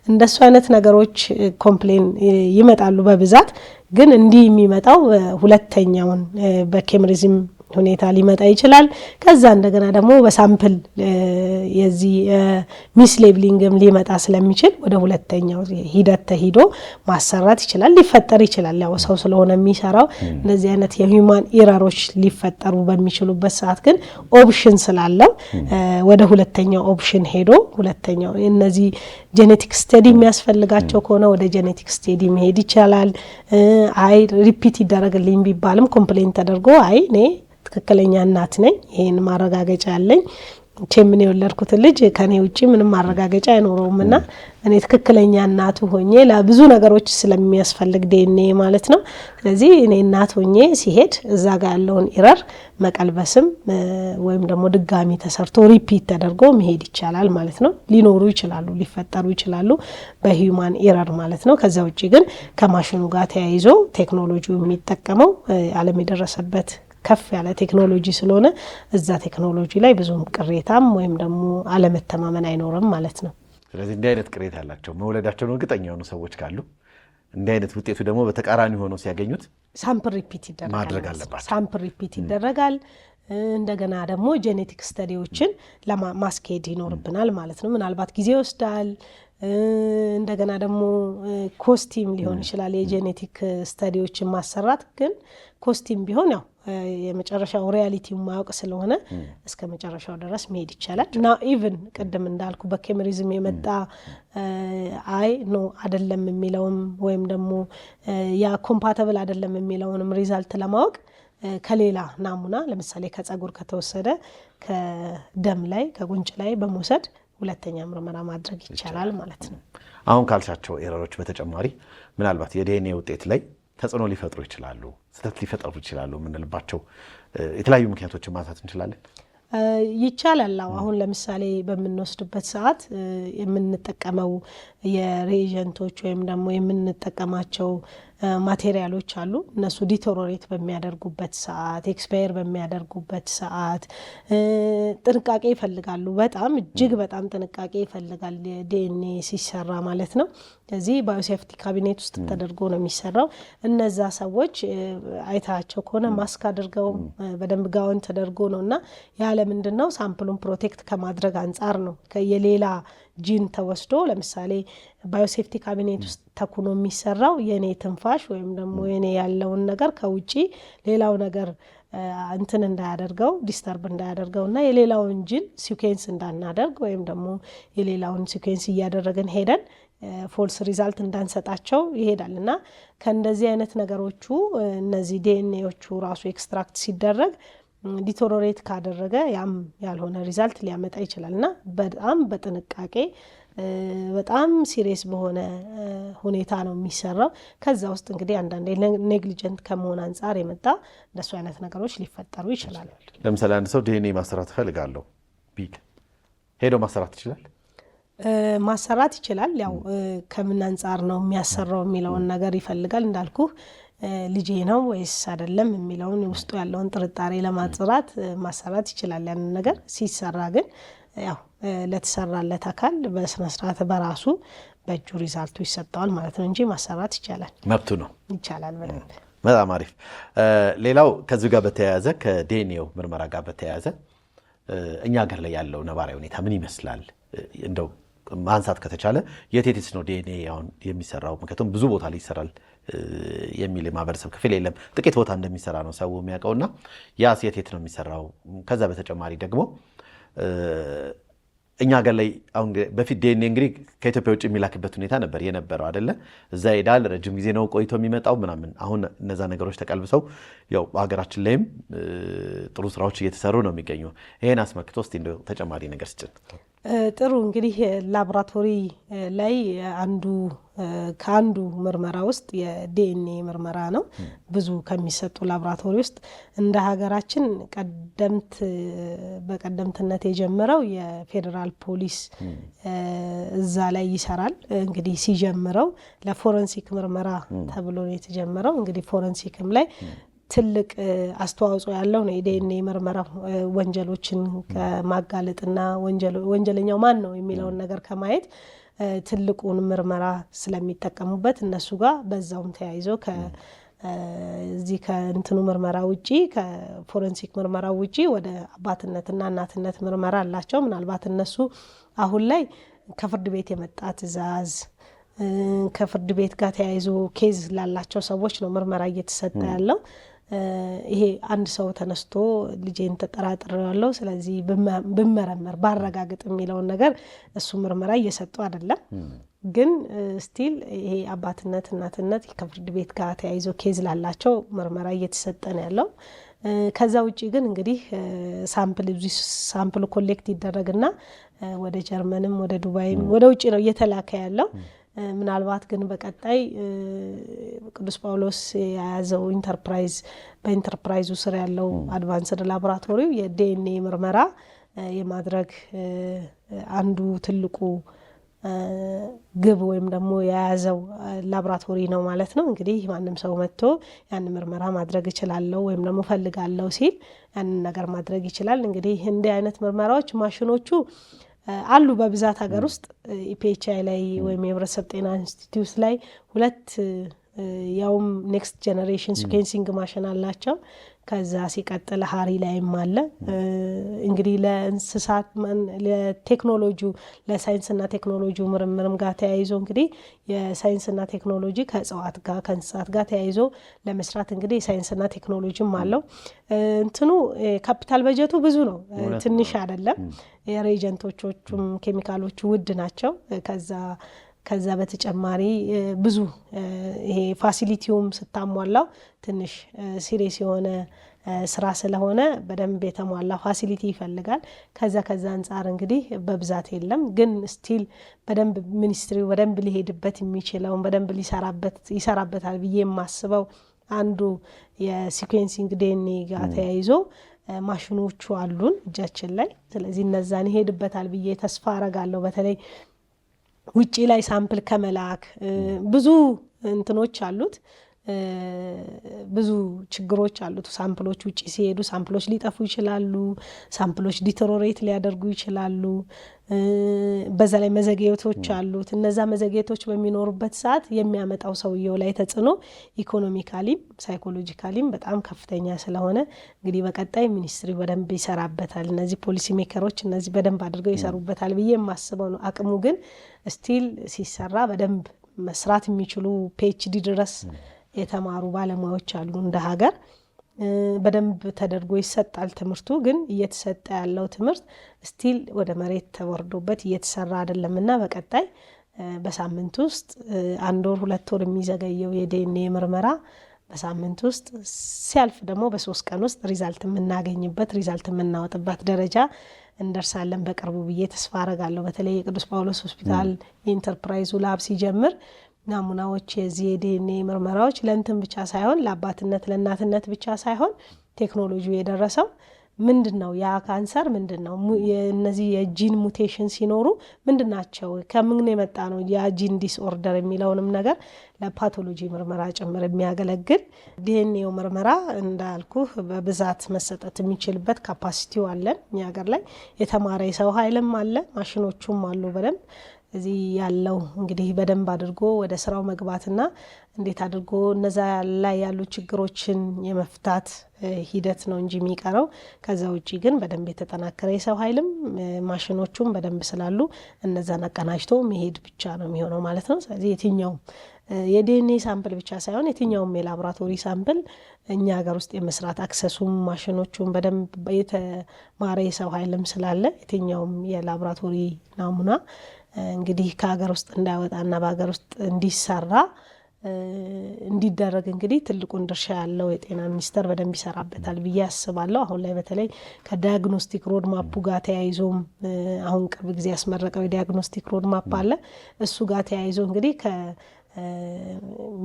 እንደሱ አይነት ነገሮች ኮምፕሌን ይመጣሉ በብዛት። ግን እንዲህ የሚመጣው ሁለተኛውን በኬምሪዝም ሁኔታ ሊመጣ ይችላል። ከዛ እንደገና ደግሞ በሳምፕል የዚህ ሚስሌብሊንግም ሊመጣ ስለሚችል ወደ ሁለተኛው ሂደት ተሂዶ ማሰራት ይችላል ሊፈጠር ይችላል። ያው ሰው ስለሆነ የሚሰራው እንደዚህ አይነት የሂውማን ኢረሮች ሊፈጠሩ በሚችሉበት ሰዓት ግን ኦፕሽን ስላለው ወደ ሁለተኛው ኦፕሽን ሄዶ ሁለተኛው እነዚህ ጄኔቲክ ስተዲ የሚያስፈልጋቸው ከሆነ ወደ ጄኔቲክ ስተዲ መሄድ ይችላል። አይ ሪፒት ይደረግልኝ ቢባልም ኮምፕሌንት ተደርጎ አይ እኔ ትክክለኛ እናት ነኝ ይሄን ማረጋገጫ አለኝ ምን የወለድኩት ልጅ ከኔ ውጪ ምንም ማረጋገጫ አይኖረውምና እኔ ትክክለኛ እናቱ ሆኜ ለብዙ ነገሮች ስለሚያስፈልግ ዲኤንኤ ማለት ነው። ስለዚህ እኔ እናት ሆኜ ሲሄድ እዛ ጋር ያለውን ኢረር መቀልበስም ወይም ደግሞ ድጋሚ ተሰርቶ ሪፒት ተደርጎ መሄድ ይቻላል ማለት ነው። ሊኖሩ ይችላሉ ሊፈጠሩ ይችላሉ በሂውማን ኢረር ማለት ነው። ከዛ ውጪ ግን ከማሽኑ ጋር ተያይዞ ቴክኖሎጂው የሚጠቀመው ዓለም የደረሰበት ከፍ ያለ ቴክኖሎጂ ስለሆነ እዛ ቴክኖሎጂ ላይ ብዙም ቅሬታም ወይም ደግሞ አለመተማመን አይኖርም ማለት ነው። ስለዚህ እንዲህ አይነት ቅሬታ ያላቸው መውለዳቸውን እርግጠኛ የሆኑ ሰዎች ካሉ እንዲህ አይነት ውጤቱ ደግሞ በተቃራኒ ሆኖ ሲያገኙት ሳምፕል ሪፒት ይደረጋል ማድረግ አለባቸው። ሳምፕል ሪፒት ይደረጋል። እንደገና ደግሞ ጄኔቲክ ስተዲዎችን ለማስኬድ ይኖርብናል ማለት ነው። ምናልባት ጊዜ ይወስዳል። እንደገና ደግሞ ኮስቲም ሊሆን ይችላል የጄኔቲክ ስተዲዎችን ማሰራት። ግን ኮስቲም ቢሆን ያው የመጨረሻው ሪያሊቲው ማወቅ ስለሆነ እስከ መጨረሻው ድረስ መሄድ ይቻላል እና ኢቭን ቅድም እንዳልኩ በኬምሪዝም የመጣ አይ ኖ አይደለም የሚለውም ወይም ደግሞ ያ ኮምፓቲብል አይደለም የሚለውንም ሪዛልት ለማወቅ ከሌላ ናሙና ለምሳሌ ከጸጉር ከተወሰደ ከደም ላይ ከጉንጭ ላይ በመውሰድ ሁለተኛ ምርመራ ማድረግ ይቻላል ማለት ነው። አሁን ካልሻቸው ኤረሮች በተጨማሪ ምናልባት የዲኤንኤ ውጤት ላይ ተጽዕኖ ሊፈጥሩ ይችላሉ፣ ስህተት ሊፈጠሩ ይችላሉ የምንልባቸው የተለያዩ ምክንያቶችን ማንሳት እንችላለን? ይቻላል። አሁን ለምሳሌ በምንወስድበት ሰዓት የምንጠቀመው የሬጀንቶች ወይም ደግሞ የምንጠቀማቸው ማቴሪያሎች አሉ። እነሱ ዲቶሮሬት በሚያደርጉበት ሰዓት፣ ኤክስፓየር በሚያደርጉበት ሰዓት ጥንቃቄ ይፈልጋሉ። በጣም እጅግ በጣም ጥንቃቄ ይፈልጋል ዲኤንኤ ሲሰራ ማለት ነው። ስለዚህ ባዮሴፍቲ ካቢኔት ውስጥ ተደርጎ ነው የሚሰራው። እነዛ ሰዎች አይታቸው ከሆነ ማስክ አድርገው በደንብ ጋውን ተደርጎ ነው እና ያለ ምንድን ነው ሳምፕሉን ፕሮቴክት ከማድረግ አንጻር ነው። የሌላ ጂን ተወስዶ ለምሳሌ ባዮሴፍቲ ካቢኔት ውስጥ ተኩኖ የሚሰራው የኔ ትንፋሽ ወይም ደግሞ የኔ ያለውን ነገር ከውጪ ሌላው ነገር እንትን እንዳያደርገው ዲስተርብ እንዳያደርገው እና የሌላውን ጂን ሲኩዌንስ እንዳናደርግ ወይም ደግሞ የሌላውን ሲኩዌንስ እያደረግን ሄደን ፎልስ ሪዛልት እንዳንሰጣቸው ይሄዳል እና ከእንደዚህ አይነት ነገሮቹ እነዚህ ዲኤንኤዎቹ ራሱ ኤክስትራክት ሲደረግ ዲቶሮሬት ካደረገ ያም ያልሆነ ሪዛልት ሊያመጣ ይችላል እና በጣም በጥንቃቄ በጣም ሲሪየስ በሆነ ሁኔታ ነው የሚሰራው። ከዛ ውስጥ እንግዲህ አንዳንዴ ኔግሊጀንት ከመሆን አንጻር የመጣ እንደሱ አይነት ነገሮች ሊፈጠሩ ይችላሉ። ለምሳሌ አንድ ሰው ዲኤንኤ ማሰራት እፈልጋለሁ ቢል ሄዶ ማሰራት ይችላል? ማሰራት ይችላል። ያው ከምን አንጻር ነው የሚያሰራው የሚለውን ነገር ይፈልጋል። እንዳልኩ ልጄ ነው ወይስ አይደለም የሚለውን ውስጡ ያለውን ጥርጣሬ ለማጽራት ማሰራት ይችላል። ያንን ነገር ሲሰራ ግን ያው ለተሰራለት አካል በስነ ስርዓት በራሱ በእጁ ሪዛልቱ ይሰጠዋል ማለት ነው እንጂ ማሰራት ይቻላል። መብቱ ነው። ይቻላል። በጣም አሪፍ። ሌላው ከዚህ ጋር በተያያዘ ከዲኤንኤው ምርመራ ጋር በተያያዘ እኛ ሀገር ላይ ያለው ነባራዊ ሁኔታ ምን ይመስላል? እንደው ማንሳት ከተቻለ የቴቴስ ነው ዲኤንኤ አሁን የሚሰራው? ምክንያቱም ብዙ ቦታ ላይ ይሰራል የሚል የማህበረሰብ ክፍል የለም። ጥቂት ቦታ እንደሚሰራ ነው ሰው የሚያውቀውና ያስ የቴት ነው የሚሰራው? ከዛ በተጨማሪ ደግሞ እኛ ሀገር ላይ አሁን በፊት ዲኤንኤ እንግዲህ ከኢትዮጵያ ውጭ የሚላክበት ሁኔታ ነበር የነበረው አይደለ? እዛ ሄዳል፣ ረጅም ጊዜ ነው ቆይቶ የሚመጣው ምናምን። አሁን እነዛ ነገሮች ተቀልብሰው ያው ሀገራችን ላይም ጥሩ ስራዎች እየተሰሩ ነው የሚገኙ። ይሄን አስመልክቶ እስቲ እንደው ተጨማሪ ነገር ስጭን። ጥሩ እንግዲህ ላቦራቶሪ ላይ ከአንዱ ምርመራ ውስጥ የዲኤንኤ ምርመራ ነው። ብዙ ከሚሰጡ ላቦራቶሪ ውስጥ እንደ ሀገራችን በቀደምትነት የጀመረው የፌዴራል ፖሊስ እዛ ላይ ይሰራል። እንግዲህ ሲጀምረው ለፎረንሲክ ምርመራ ተብሎ ነው የተጀመረው። እንግዲህ ፎረንሲክም ላይ ትልቅ አስተዋጽኦ ያለው ነው የዲኤንኤ ምርመራ ወንጀሎችን ከማጋለጥና ወንጀለኛው ማን ነው የሚለውን ነገር ከማየት ትልቁን ምርመራ ስለሚጠቀሙበት እነሱ ጋር በዛውም ተያይዞ ከዚህ ከእንትኑ ምርመራ ውጪ ከፎረንሲክ ምርመራ ውጪ ወደ አባትነትና እናትነት ምርመራ አላቸው። ምናልባት እነሱ አሁን ላይ ከፍርድ ቤት የመጣ ትዕዛዝ ከፍርድ ቤት ጋር ተያይዞ ኬዝ ላላቸው ሰዎች ነው ምርመራ እየተሰጠ ያለው። ይሄ አንድ ሰው ተነስቶ ልጄን ተጠራጥሬዋለሁ ስለዚህ ብመረመር ባረጋግጥ የሚለውን ነገር እሱ ምርመራ እየሰጡ አይደለም። ግን ስቲል ይሄ አባትነት እናትነት ከፍርድ ቤት ጋር ተያይዞ ኬዝ ላላቸው ምርመራ እየተሰጠ ነው ያለው። ከዛ ውጪ ግን እንግዲህ ሳምፕል ኮሌክት ይደረግና ወደ ጀርመንም ወደ ዱባይም ወደ ውጪ ነው እየተላከ ያለው። ምናልባት ግን በቀጣይ ቅዱስ ጳውሎስ የያዘው በኢንተርፕራይዙ ስር ያለው አድቫንስድ ላቦራቶሪው የዲኤንኤ ምርመራ የማድረግ አንዱ ትልቁ ግብ ወይም ደግሞ የያዘው ላቦራቶሪ ነው ማለት ነው። እንግዲህ ማንም ሰው መጥቶ ያን ምርመራ ማድረግ እችላለሁ ወይም ደግሞ ፈልጋለሁ ሲል ያንን ነገር ማድረግ ይችላል። እንግዲህ እንዲህ አይነት ምርመራዎች ማሽኖቹ አሉ በብዛት ሀገር ውስጥ ኢፒኤችአይ ላይ ወይም የህብረተሰብ ጤና ኢንስቲትዩት ላይ ሁለት ያውም ኔክስት ጀነሬሽን ሲኩዌንሲንግ ማሽን አላቸው። ከዛ ሲቀጥል ሀሪ ላይም አለ። እንግዲህ ለእንስሳት ለቴክኖሎጂ ለሳይንስና ቴክኖሎጂ ምርምርም ጋር ተያይዞ እንግዲህ የሳይንስና ቴክኖሎጂ ከእጽዋት ጋር ከእንስሳት ጋር ተያይዞ ለመስራት እንግዲህ የሳይንስና ቴክኖሎጂም አለው። እንትኑ ካፒታል በጀቱ ብዙ ነው፣ ትንሽ አይደለም። የሬጀንቶቹም ኬሚካሎቹ ውድ ናቸው። ከዛ በተጨማሪ ብዙ ይሄ ፋሲሊቲውም ስታሟላው ትንሽ ሲሪየስ የሆነ ስራ ስለሆነ በደንብ የተሟላ ፋሲሊቲ ይፈልጋል። ከዛ አንጻር እንግዲህ በብዛት የለም፣ ግን ስቲል በደንብ ሚኒስትሪው በደንብ ሊሄድበት የሚችለው በደንብ ይሰራበታል ብዬ የማስበው አንዱ የሲኩዌንሲንግ ዲኤንኤ ጋር ተያይዞ ማሽኖቹ አሉን እጃችን ላይ። ስለዚህ እነዛን ይሄድበታል ብዬ ተስፋ አረጋለሁ። በተለይ ውጪ ላይ ሳምፕል ከመላክ ብዙ እንትኖች አሉት፣ ብዙ ችግሮች አሉት። ሳምፕሎች ውጪ ሲሄዱ ሳምፕሎች ሊጠፉ ይችላሉ፣ ሳምፕሎች ዲተሮሬት ሊያደርጉ ይችላሉ። በዛ ላይ መዘግየቶች አሉት። እነዛ መዘግየቶች በሚኖሩበት ሰዓት የሚያመጣው ሰውየው ላይ ተጽዕኖ ኢኮኖሚካሊም ሳይኮሎጂካሊም በጣም ከፍተኛ ስለሆነ እንግዲህ በቀጣይ ሚኒስትሪ በደንብ ይሰራበታል። እነዚህ ፖሊሲ ሜከሮች እነዚህ በደንብ አድርገው ይሰሩበታል ብዬ የማስበው ነው። አቅሙ ግን ስቲል ሲሰራ በደንብ መስራት የሚችሉ ፒኤችዲ ድረስ የተማሩ ባለሙያዎች አሉ እንደ ሀገር። በደንብ ተደርጎ ይሰጣል ትምህርቱ። ግን እየተሰጠ ያለው ትምህርት ስቲል ወደ መሬት ተወርዶበት እየተሰራ አይደለምና በቀጣይ በሳምንት ውስጥ 1 ወር 2 ወር የሚዘገየው የዲኤንኤ ምርመራ በሳምንት ውስጥ ሲያልፍ ደግሞ በ3 ቀን ውስጥ ሪዛልት የምናገኝበት ሪዛልት የምናወጥበት ደረጃ እንደርሳለን በቅርቡ ብዬ ተስፋ አረጋለሁ። በተለይ የቅዱስ ጳውሎስ ሆስፒታል የኢንተርፕራይዙ ላብ ሲጀምር ናሙናዎች የዚህ የዲኤንኤ ምርመራዎች ለእንትን ብቻ ሳይሆን ለአባትነት ለእናትነት ብቻ ሳይሆን ቴክኖሎጂው የደረሰው ምንድነው ያ ካንሰር ምንድነው እነዚህ የጂን ሙቴሽን ሲኖሩ ምንድናቸው ከምን የመጣ ነው ያ ጂን ዲስኦርደር የሚለውንም ነገር ለፓቶሎጂ ምርመራ ጭምር የሚያገለግል ዲኤንኤው ምርመራ እንዳልኩ በብዛት መሰጠት የሚችልበት ካፓሲቲው አለን። እኛ ሀገር ላይ የተማረ የሰው ኃይልም አለ፣ ማሽኖቹም አሉ በደንብ። እዚህ ያለው እንግዲህ በደንብ አድርጎ ወደ ስራው መግባትና እንዴት አድርጎ እነዛ ላይ ያሉ ችግሮችን የመፍታት ሂደት ነው እንጂ የሚቀረው። ከዛ ውጪ ግን በደንብ የተጠናከረ የሰው ኃይልም ማሽኖቹም በደንብ ስላሉ እነዛን አቀናጅቶ መሄድ ብቻ ነው የሚሆነው ማለት ነው። ስለዚህ የትኛውም የዲኤንኤ ሳምፕል ብቻ ሳይሆን የትኛውም የላቦራቶሪ ሳምፕል እኛ ሀገር ውስጥ የመስራት አክሰሱም ማሽኖቹም በደንብ የተማረ የሰው ኃይልም ስላለ የትኛውም የላቦራቶሪ ናሙና እንግዲህ ከሀገር ውስጥ እንዳይወጣና በሀገር ውስጥ እንዲሰራ እንዲደረግ እንግዲህ ትልቁን ድርሻ ያለው የጤና ሚኒስቴር በደንብ ይሰራበታል ብዬ አስባለሁ። አሁን ላይ በተለይ ከዲያግኖስቲክ ሮድ ማፑ ጋር ተያይዞም አሁን ቅርብ ጊዜ ያስመረቀው የዲያግኖስቲክ ሮድ ማፕ አለ። እሱ ጋር ተያይዞ እንግዲህ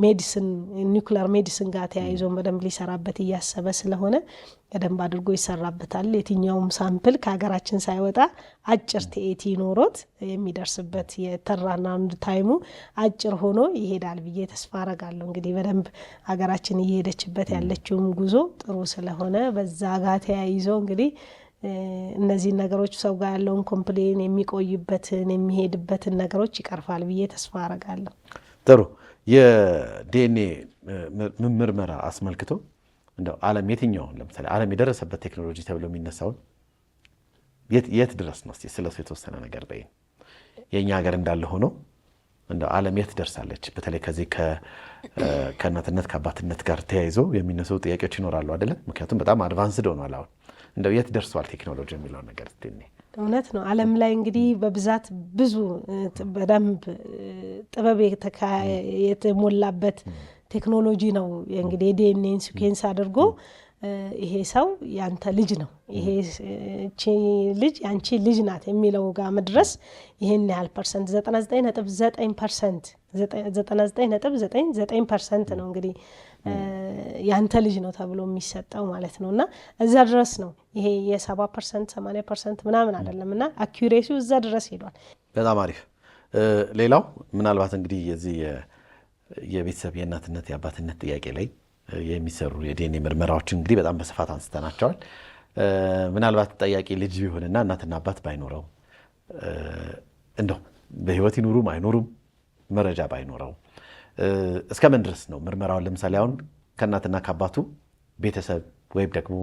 ሜዲሲን ኒውክሊየር ሜዲሲን ጋር ተያይዞ በደንብ ሊሰራበት እያሰበ ስለሆነ በደንብ አድርጎ ይሰራበታል። የትኛውም ሳምፕል ከሀገራችን ሳይወጣ አጭር ቲኤቲ ኖሮት የሚደርስበት የተራናንድ ታይሙ አጭር ሆኖ ይሄዳል ብዬ ተስፋ አረጋለሁ። እንግዲህ በደንብ ሀገራችን እየሄደችበት ያለችውም ጉዞ ጥሩ ስለሆነ በዛ ጋር ተያይዞ እንግዲህ እነዚህ ነገሮች ሰው ጋር ያለውን ኮምፕሌን የሚቆይበትን የሚሄድበትን ነገሮች ይቀርፋል ብዬ ተስፋ አረጋለሁ። ጥሩ። የዲኤንኤ ምርመራ አስመልክቶ እንደው ዓለም የትኛውን ለምሳሌ ዓለም የደረሰበት ቴክኖሎጂ ተብሎ የሚነሳውን የት ድረስ ነው? እስቲ ስለሱ የተወሰነ ነገር በይ። የኛ ሀገር እንዳለ ሆኖ እንደው ዓለም የት ደርሳለች? በተለይ ከዚህ ከእናትነት ከአባትነት ጋር ተያይዞ የሚነሱ ጥያቄዎች ይኖራሉ አይደለም? ምክንያቱም በጣም አድቫንስድ ሆኗል አሁን። እንደው የት ደርሷል ቴክኖሎጂ የሚለው ነገር እስቲ እውነት ነው። ዓለም ላይ እንግዲህ በብዛት ብዙ በደንብ ጥበብ የተሞላበት ቴክኖሎጂ ነው። እንግዲህ የዲኤንኤን ሲኩዌንስ አድርጎ ይሄ ሰው ያንተ ልጅ ነው፣ ይሄ ልጅ ያንቺ ልጅ ናት የሚለው ጋር መድረስ ይሄን ያህል ፐርሰንት 99.99% ነው እንግዲህ ያንተ ልጅ ነው ተብሎ የሚሰጠው ማለት ነው። እና እዛ ድረስ ነው ይሄ የ70% 80% ምናምን አይደለም። እና አኩሬሲው እዛ ድረስ ሄዷል። በጣም አሪፍ። ሌላው ምናልባት እንግዲህ የዚህ የቤተሰብ የእናትነት የአባትነት ጥያቄ ላይ የሚሰሩ የዲኤንኤ ምርመራዎችን እንግዲህ በጣም በስፋት አንስተናቸዋል። ምናልባት ጠያቂ ልጅ ቢሆንና እናትና አባት ባይኖረው እንደው በህይወት ይኑሩም አይኑሩም መረጃ ባይኖረው እስከ ምን ድረስ ነው ምርመራውን? ለምሳሌ አሁን ከእናትና ከአባቱ ቤተሰብ ወይም ደግሞ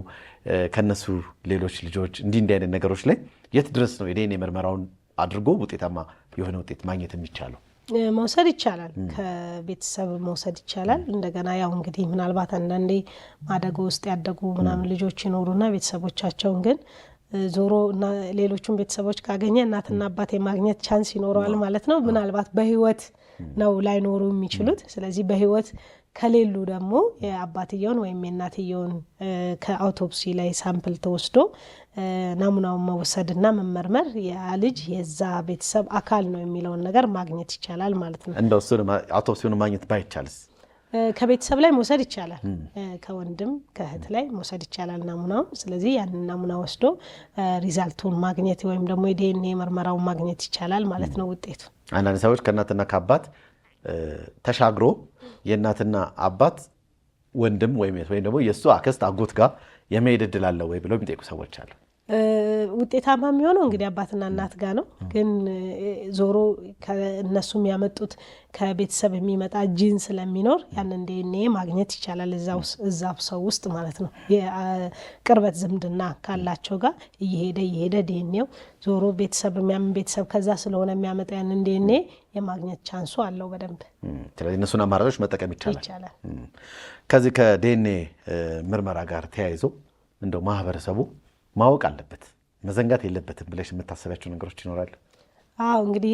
ከነሱ ሌሎች ልጆች እንዲህ አይነት ነገሮች ላይ የት ድረስ ነው የዲኤንኤ ምርመራውን አድርጎ ውጤታማ የሆነ ውጤት ማግኘት የሚቻለው? መውሰድ ይቻላል፣ ከቤተሰብ መውሰድ ይቻላል። እንደገና ያው እንግዲህ ምናልባት አንዳንዴ ማደጎ ውስጥ ያደጉ ምናምን ልጆች ይኖሩና ቤተሰቦቻቸውን ግን ዞሮ እና ሌሎቹም ቤተሰቦች ካገኘ እናትና አባት የማግኘት ቻንስ ይኖረዋል ማለት ነው። ምናልባት በህይወት ነው ላይኖሩ የሚችሉት። ስለዚህ በህይወት ከሌሉ ደግሞ የአባትየውን ወይም የእናትየውን ከአውቶፕሲ ላይ ሳምፕል ተወስዶ ናሙናውን መውሰድና መመርመር ያ ልጅ የዛ ቤተሰብ አካል ነው የሚለውን ነገር ማግኘት ይቻላል ማለት ነው። እንደው እሱን አውቶፕሲውን ማግኘት ባይቻልስ ከቤተሰብ ላይ መውሰድ ይቻላል፣ ከወንድም ከእህት ላይ መውሰድ ይቻላል ናሙናው። ስለዚህ ያንን ናሙና ወስዶ ሪዛልቱን ማግኘት ወይም ደግሞ የዲኤንኤ ምርመራውን ማግኘት ይቻላል ማለት ነው ውጤቱ። አንዳንድ ሰዎች ከእናትና ከአባት ተሻግሮ የእናትና አባት ወንድም ወይም ደግሞ የእሱ አክስት አጎት ጋር የመሄድ እድል አለው ወይ ብለው የሚጠይቁ ሰዎች አሉ። ውጤታማ የሚሆነው እንግዲህ አባትና እናት ጋር ነው። ግን ዞሮ እነሱ የሚያመጡት ከቤተሰብ የሚመጣ ጂን ስለሚኖር ያንን ዲኤንኤ ማግኘት ይቻላል እዛ ሰው ውስጥ ማለት ነው። የቅርበት ዝምድና ካላቸው ጋር እየሄደ ዲኤንኤው ዞሮ ቤተሰብ ከዛ ስለሆነ የሚያመጣ ያንን ዲኤንኤ የማግኘት ቻንሱ አለው በደንብ። ስለዚህ እነሱን አማራጮች መጠቀም ይቻላል። ከዚህ ከዲኤንኤ ምርመራ ጋር ተያይዞ እንደው ማህበረሰቡ ማወቅ አለበት መዘንጋት የለበትም ብለሽ የምታሰቢያቸው ነገሮች ይኖራሉ? አዎ እንግዲህ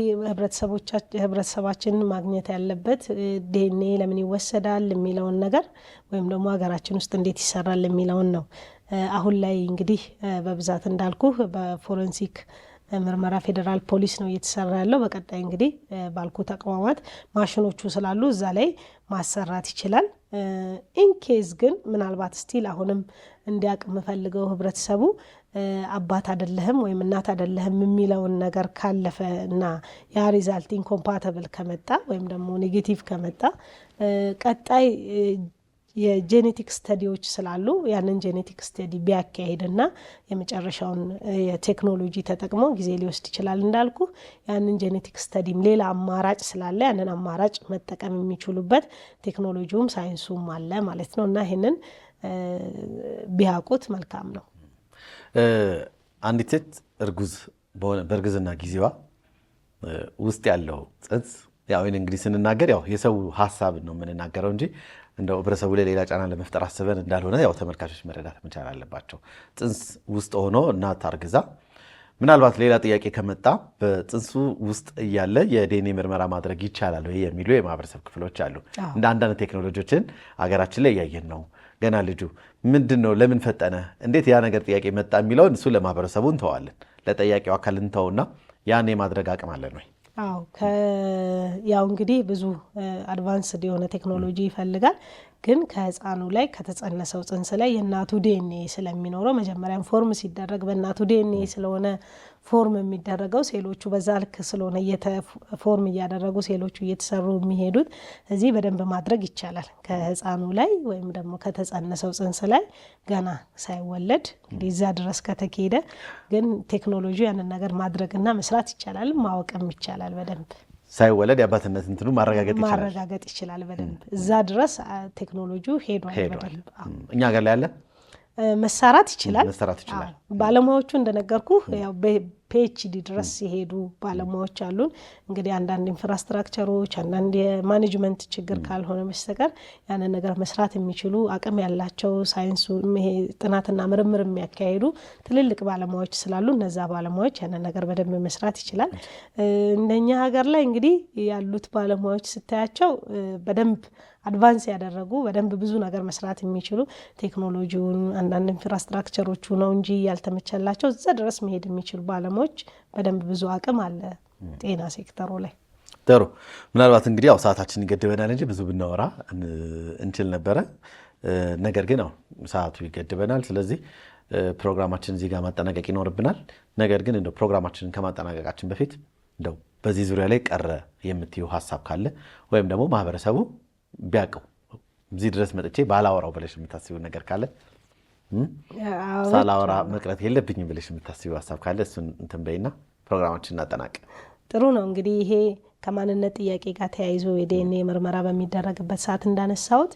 ህብረተሰባችን ማግኘት ያለበት ዲኤንኤ ለምን ይወሰዳል የሚለውን ነገር ወይም ደግሞ ሀገራችን ውስጥ እንዴት ይሰራል የሚለውን ነው። አሁን ላይ እንግዲህ በብዛት እንዳልኩ በፎረንሲክ ምርመራ ፌዴራል ፖሊስ ነው እየተሰራ ያለው። በቀጣይ እንግዲህ ባልኩ ተቋማት ማሽኖቹ ስላሉ እዛ ላይ ማሰራት ይችላል። ኢንኬዝ ግን ምናልባት ስቲል አሁንም እንዲያውቅ የምፈልገው ህብረተሰቡ አባት አይደለህም ወይም እናት አይደለህም የሚለውን ነገር ካለፈ እና ያ ሪዛልት ኢንኮምፓተብል ከመጣ ወይም ደግሞ ኔጌቲቭ ከመጣ ቀጣይ የጄኔቲክ ስተዲዎች ስላሉ ያንን ጄኔቲክ ስተዲ ቢያካሄድና የመጨረሻውን የቴክኖሎጂ ተጠቅሞ ጊዜ ሊወስድ ይችላል እንዳልኩ ያንን ጄኔቲክ ስተዲም ሌላ አማራጭ ስላለ ያንን አማራጭ መጠቀም የሚችሉበት ቴክኖሎጂውም ሳይንሱም አለ ማለት ነው። እና ይህንን ቢያውቁት መልካም ነው። አንዲት ሴት እርጉዝ በእርግዝና ጊዜዋ ውስጥ ያለው ጽንስ ያው እንግዲህ ስንናገር ያው የሰው ሀሳብ ነው የምንናገረው እንጂ እንደው ህብረተሰቡ ላይ ሌላ ጫና ለመፍጠር አስበን እንዳልሆነ ያው ተመልካቾች መረዳት መቻል አለባቸው። ጽንስ ውስጥ ሆኖ እናት አርግዛ ምናልባት ሌላ ጥያቄ ከመጣ በጽንሱ ውስጥ እያለ የዲኤንኤ ምርመራ ማድረግ ይቻላል ወይ የሚሉ የማህበረሰብ ክፍሎች አሉ። እንደ አንዳንድ ቴክኖሎጂዎችን አገራችን ላይ እያየን ነው። ገና ልጁ ምንድን ነው ለምን ፈጠነ እንዴት ያ ነገር ጥያቄ መጣ የሚለውን እሱ ለማህበረሰቡ እንተዋለን። ለጠያቂው አካል እንተውና ያን የማድረግ አቅም አለን ወይ? አዎ ያው እንግዲህ ብዙ አድቫንስድ የሆነ ቴክኖሎጂ ይፈልጋል። ግን ከህፃኑ ላይ ከተጸነሰው ጽንስ ላይ የእናቱ ዲኤንኤ ስለሚኖረው መጀመሪያም ፎርም ሲደረግ በእናቱ ዲኤንኤ ስለሆነ ፎርም የሚደረገው ሴሎቹ በዛ ልክ ስለሆነ ፎርም እያደረጉ ሴሎቹ እየተሰሩ የሚሄዱት እዚህ በደንብ ማድረግ ይቻላል። ከህፃኑ ላይ ወይም ደግሞ ከተጸነሰው ጽንስ ላይ ገና ሳይወለድ እንግዲህ እዛ ድረስ ከተካሄደ ግን ቴክኖሎጂ ያንን ነገር ማድረግና መስራት ይቻላል፣ ማወቅም ይቻላል በደንብ ሳይወለድ የአባትነት እንትኑ ማረጋገጥ ይችላል በደንብ እዛ ድረስ ቴክኖሎጂው ሄዷል በደንብ። እኛ ጋር ላይ ያለ መሰራት ይችላል። ባለሙያዎቹ እንደነገርኩ ያው ፒኤችዲ ድረስ ሲሄዱ ባለሙያዎች አሉን። እንግዲህ አንዳንድ ኢንፍራስትራክቸሮች አንዳንድ የማኔጅመንት ችግር ካልሆነ በስተቀር ያንን ነገር መስራት የሚችሉ አቅም ያላቸው ሳይንሱ ጥናትና ምርምር የሚያካሂዱ ትልልቅ ባለሙያዎች ስላሉ እነዛ ባለሙያዎች ያንን ነገር በደንብ መስራት ይችላል። እንደኛ ሀገር ላይ እንግዲህ ያሉት ባለሙያዎች ስታያቸው በደንብ አድቫንስ ያደረጉ በደንብ ብዙ ነገር መስራት የሚችሉ ቴክኖሎጂውን አንዳንድ ኢንፍራስትራክቸሮቹ ነው እንጂ ያልተመቸላቸው እዛ ድረስ መሄድ የሚችሉ ባለሙያዎች በደንብ ብዙ አቅም አለ ጤና ሴክተሩ ላይ። ጥሩ። ምናልባት እንግዲህ ያው ሰዓታችን ይገድበናል እንጂ ብዙ ብናወራ እንችል ነበረ። ነገር ግን ያው ሰዓቱ ይገድበናል። ስለዚህ ፕሮግራማችን እዚህ ጋር ማጠናቀቅ ይኖርብናል። ነገር ግን እንደው ፕሮግራማችንን ከማጠናቀቃችን በፊት እንደው በዚህ ዙሪያ ላይ ቀረ የምትዩ ሀሳብ ካለ ወይም ደግሞ ማህበረሰቡ ቢያውቀው እዚህ ድረስ መጥቼ ባላወራው ብለሽ የምታስቢው ነገር ካለ ሳላወራ መቅረት የለብኝም ብለሽ የምታስቢው ሀሳብ ካለ እሱን እንትን በይና ፕሮግራማችን እናጠናቅ። ጥሩ ነው። እንግዲህ ይሄ ከማንነት ጥያቄ ጋር ተያይዞ የዲኤንኤ ምርመራ በሚደረግበት ሰዓት እንዳነሳሁት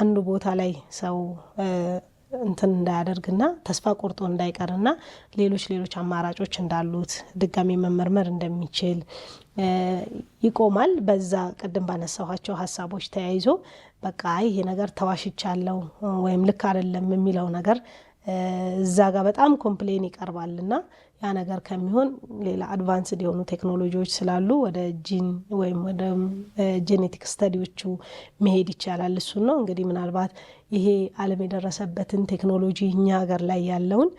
አንዱ ቦታ ላይ ሰው እንትን እንዳያደርግና ተስፋ ቆርጦ እንዳይቀርና ሌሎች አማራጮች እንዳሉት ድጋሚ መመርመር እንደሚችል ይቆማል። በዛ ቅድም ባነሳኋቸው ሀሳቦች ተያይዞ በቃ ይሄ ነገር ተዋሽቻለሁ ወይም ልክ አይደለም የሚለው ነገር እዛ ጋር በጣም ኮምፕሌን ይቀርባልና ያ ነገር ከሚሆን ሌላ አድቫንስድ የሆኑ ቴክኖሎጂዎች ስላሉ ወደ ጂን ወይም ወደ ጄኔቲክ ስተዲዎቹ መሄድ ይቻላል። እሱ ነው እንግዲህ ምናልባት ይሄ ዓለም የደረሰበትን ቴክኖሎጂ እኛ ሀገር ላይ ያለውን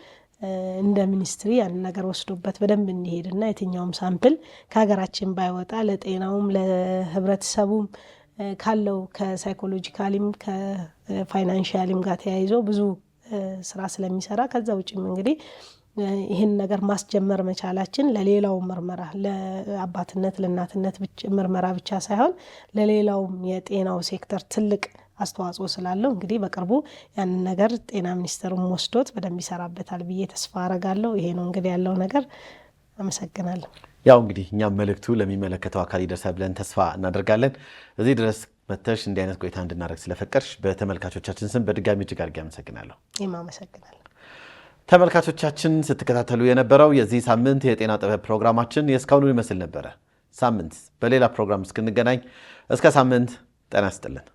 እንደ ሚኒስትሪ ያን ነገር ወስዶበት በደንብ እንዲሄድና የትኛውም ሳምፕል ከሀገራችን ባይወጣ ለጤናውም ለህብረተሰቡም ካለው ከሳይኮሎጂካሊም ከፋይናንሻሊም ጋር ተያይዞ ብዙ ስራ ስለሚሰራ ከዛ ውጭም እንግዲህ ይህን ነገር ማስጀመር መቻላችን ለሌላው ምርመራ ለአባትነት ለእናትነት ምርመራ ብቻ ሳይሆን ለሌላውም የጤናው ሴክተር ትልቅ አስተዋጽኦ ስላለው እንግዲህ በቅርቡ ያንን ነገር ጤና ሚኒስቴርም ወስዶት በደንብ ይሰራበታል ብዬ ተስፋ አረጋለሁ። ይሄ ነው እንግዲህ ያለው ነገር። አመሰግናለሁ። ያው እንግዲህ እኛም መልእክቱ ለሚመለከተው አካል ይደርሳል ብለን ተስፋ እናደርጋለን። እዚህ ድረስ መተሽ እንዲህ አይነት ቆይታ እንድናደርግ ስለፈቀድሽ በተመልካቾቻችን ስም በድጋሚ እጅግ አድርጌ አመሰግናለሁ። አመሰግናለሁ። ተመልካቾቻችን ስትከታተሉ የነበረው የዚህ ሳምንት የጤና ጥበብ ፕሮግራማችን የእስካሁኑ ይመስል ነበረ። ሳምንት በሌላ ፕሮግራም እስክንገናኝ እስከ ሳምንት ጤና ይስጥልን።